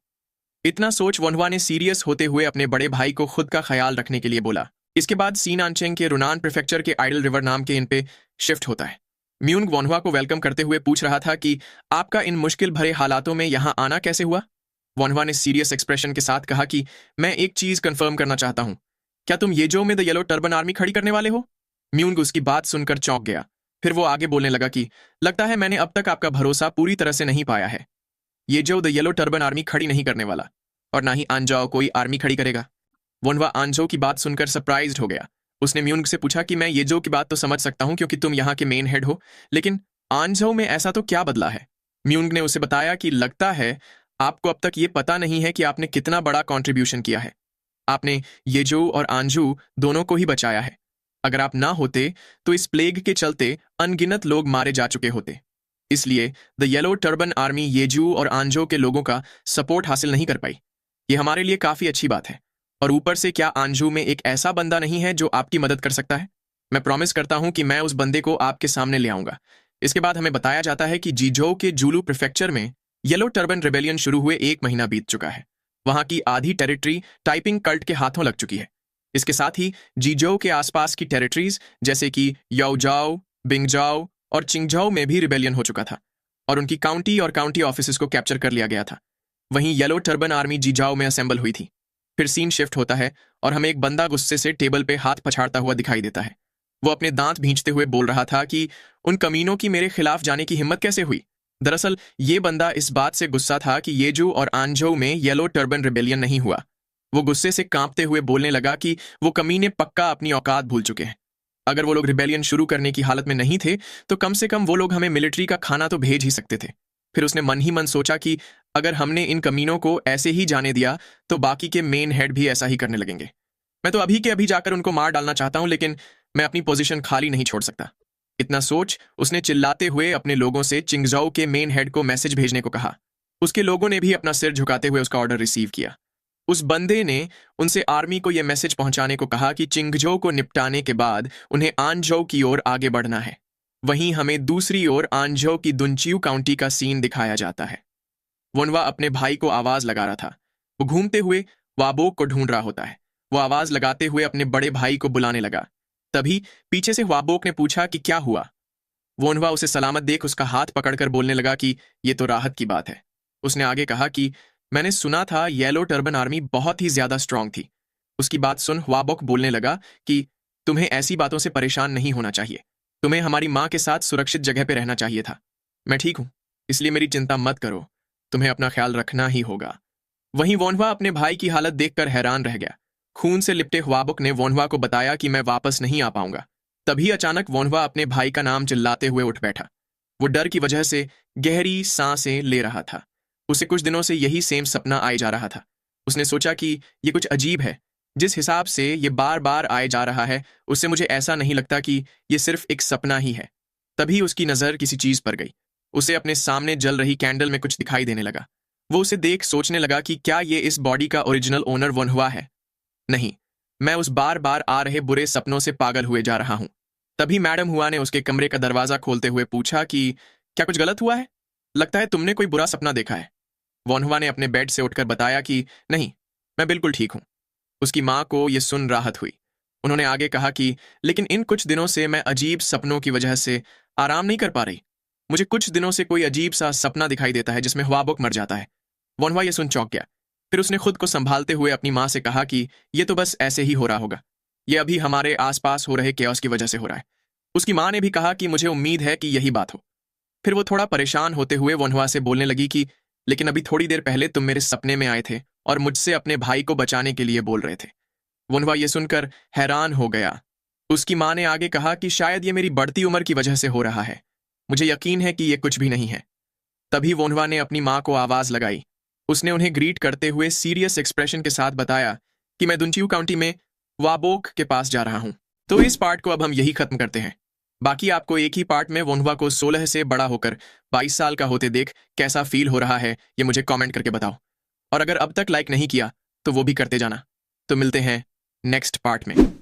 इतना सोच वोनवा ने सीरियस होते हुए अपने बड़े भाई को खुद का ख्याल रखने के लिए बोला। इसके बाद सीन आनचेंग के रुनान प्रीफेक्चर के आइडल रिवर नाम के इन पे शिफ्ट होता है। म्यूंग वोनवा को वेलकम करते हुए पूछ रहा था कि आपका इन मुश्किल भरे हालातों में यहां आना कैसे हुआ। वोनवा ने सीरियस एक्सप्रेशन के साथ कहा कि मैं एक चीज कंफर्म करना चाहता हूं, क्या तुम येजो में द येलो टर्बन आर्मी खड़ी करने वाले हो? म्यूंग उसकी बात सुनकर चौंक गया। फिर वो आगे बोलने लगा कि लगता है मैंने अब तक आपका भरोसा पूरी तरह से नहीं पाया है। येजो द येलो टर्बन आर्मी खड़ी नहीं करने वाला और ना ही आंजाओ कोई आर्मी खड़ी करेगा। वोनवा आंजो की बात सुनकर सरप्राइज्ड हो गया। उसने म्यूंग से पूछा कि मैं येजो की बात तो समझ सकता हूं क्योंकि तुम यहाँ के मेन हेड हो, लेकिन आंजो में ऐसा तो क्या बदला है? म्यूंग ने उसे बताया कि लगता है आपको अब तक ये पता नहीं है कि आपने कितना बड़ा कॉन्ट्रीब्यूशन किया है। आपने येजो और आंजू दोनों को ही बचाया है। अगर आप ना होते तो इस प्लेग के चलते अनगिनत लोग मारे जा चुके होते। इसलिए द येलो टर्बन आर्मी येजू और आंजो के लोगों का सपोर्ट हासिल नहीं कर पाई। ये हमारे लिए काफी अच्छी बात है। और ऊपर से क्या आंजू में एक ऐसा बंदा नहीं है जो आपकी मदद कर सकता है? मैं प्रॉमिस करता हूं कि मैं उस बंदे को आपके सामने ले आऊंगा। इसके बाद हमें बताया जाता है कि जीजो के जूलू प्रीफेक्चर में येलो टर्बन रिबेलियन शुरू हुए 1 महीना बीत चुका है। वहां की आधी टेरिटरी टाइपिंग कल्ट के हाथों लग चुकी है। इसके साथ ही जीजो के आसपास की टेरिटरीज जैसे कि याओजाओ, बिंगजाओ और चिंगजाओ में भी रिबेलियन हो चुका था और उनकी काउंटी और काउंटी ऑफिस को कैप्चर कर लिया गया था। वहीं येलो टर्बन आर्मी जीजाओ में असेंबल हुई थी। फिर सीन शिफ्ट होता है और हमें एक बंदा गुस्से से टेबल पे हाथ पछाड़ता हुआ दिखाई देता है। वो अपने दांत भींचते हुए बोल रहा था कि उन कमीनों की मेरे खिलाफ जाने की हिम्मत कैसे हुई। दरअसल ये बंदा इस बात से गुस्सा था कि येजू और आंजो में येलो टर्बन रिबेलियन नहीं हुआ। वो गुस्से से कांपते हुए बोलने लगा कि वो कमीने पक्का अपनी औकात भूल चुके हैं। अगर वो लोग रिबेलियन शुरू करने की हालत में नहीं थे तो कम से कम वो लोग हमें मिलिट्री का खाना तो भेज ही सकते थे। फिर उसने मन ही मन सोचा कि अगर हमने इन कमीनों को ऐसे ही जाने दिया तो बाकी के मेन हेड भी ऐसा ही करने लगेंगे। मैं तो अभी के अभी जाकर उनको मार डालना चाहता हूं, लेकिन मैं अपनी पोजीशन खाली नहीं छोड़ सकता। इतना सोच उसने चिल्लाते हुए अपने लोगों से चिंगजाओ के मेन हेड को मैसेज भेजने को कहा। उसके लोगों ने भी अपना सिर झुकाते हुए उसका ऑर्डर रिसीव किया। उस बंदे ने उनसे आर्मी को यह मैसेज पहुंचाने को कहा कि चिंगजो को निपटाने के बाद उन्हें आंजो की ओर आगे बढ़ना है। वहीं हमें दूसरी ओर आंजो की दुनचियू काउंटी का सीन दिखाया जाता है। वोनवा अपने भाई को आवाज लगा रहा था। वो घूमते हुए वाबोक को ढूंढ रहा होता है। वो आवाज लगाते हुए अपने बड़े भाई को बुलाने लगा। तभी पीछे से वाबोक ने पूछा कि क्या हुआ। वोनवा उसे सलामत देख उसका हाथ पकड़कर बोलने लगा कि ये तो राहत की बात है। उसने आगे कहा कि मैंने सुना था येलो टर्बन आर्मी बहुत ही ज्यादा स्ट्रांग थी। उसकी बात सुन वाबोक बोलने लगा कि तुम्हें ऐसी बातों से परेशान नहीं होना चाहिए। तुम्हें हमारी माँ के साथ सुरक्षित जगह पे रहना चाहिए था। मैं ठीक हूं, इसलिए मेरी चिंता मत करो। तुम्हें अपना ख्याल रखना ही होगा। वहीं वोनवा अपने भाई की हालत देखकर हैरान रह गया। खून से लिपटे ह्वाबुक ने वोनवा को बताया कि मैं वापस नहीं आ पाऊंगा। तभी अचानक वोनवा अपने भाई का नाम चिल्लाते हुए उठ बैठा। वो डर की वजह से गहरी सांसें ले रहा था। उसे कुछ दिनों से यही सेम सपना आए जा रहा था। उसने सोचा कि ये कुछ अजीब है। जिस हिसाब से ये बार बार आए जा रहा है उससे मुझे ऐसा नहीं लगता कि ये सिर्फ एक सपना ही है। तभी उसकी नजर किसी चीज पर गई। उसे अपने सामने जल रही कैंडल में कुछ दिखाई देने लगा। वो उसे देख सोचने लगा कि क्या ये इस बॉडी का ओरिजिनल ओनर वोनहुआ है। नहीं, मैं उस बार बार आ रहे बुरे सपनों से पागल हुए जा रहा हूं। तभी मैडम हुआ ने उसके कमरे का दरवाजा खोलते हुए पूछा कि क्या कुछ गलत हुआ है? लगता है तुमने कोई बुरा सपना देखा है। वोनहुआ ने अपने बेड से उठकर बताया कि नहीं, मैं बिल्कुल ठीक हूं। उसकी माँ को ये सुन राहत हुई। उन्होंने आगे कहा कि लेकिन इन कुछ दिनों से मैं अजीब सपनों की वजह से आराम नहीं कर पा रही। मुझे कुछ दिनों से कोई अजीब सा सपना दिखाई देता है जिसमें हुआबोक मर जाता है। वनवा ये सुन चौंक गया। फिर उसने खुद को संभालते हुए अपनी माँ से कहा कि ये तो बस ऐसे ही हो रहा होगा। ये अभी हमारे आसपास हो रहे केओस की वजह से हो रहा है। उसकी माँ ने भी कहा कि मुझे उम्मीद है कि यही बात हो। फिर वो थोड़ा परेशान होते हुए वनवा से बोलने लगी कि लेकिन अभी थोड़ी देर पहले तुम मेरे सपने में आए थे और मुझसे अपने भाई को बचाने के लिए बोल रहे थे। वनवा ये सुनकर हैरान हो गया। उसकी माँ ने आगे कहा कि शायद ये मेरी बढ़ती उम्र की वजह से हो रहा है। मुझे यकीन है कि ये कुछ भी नहीं है। तभी वोनवा ने अपनी माँ को आवाज लगाई। उसने उन्हें ग्रीट करते हुए सीरियस एक्सप्रेशन के साथ बताया कि मैं दुंचियू काउंटी में वाबोक के पास जा रहा हूं। तो इस पार्ट को अब हम यही खत्म करते हैं। बाकी आपको एक ही पार्ट में वोनवा को 16 से बड़ा होकर 22 साल का होते देख कैसा फील हो रहा है ये मुझे कमेंट करके बताओ। और अगर अब तक लाइक नहीं किया तो वो भी करते जाना। तो मिलते हैं नेक्स्ट पार्ट में।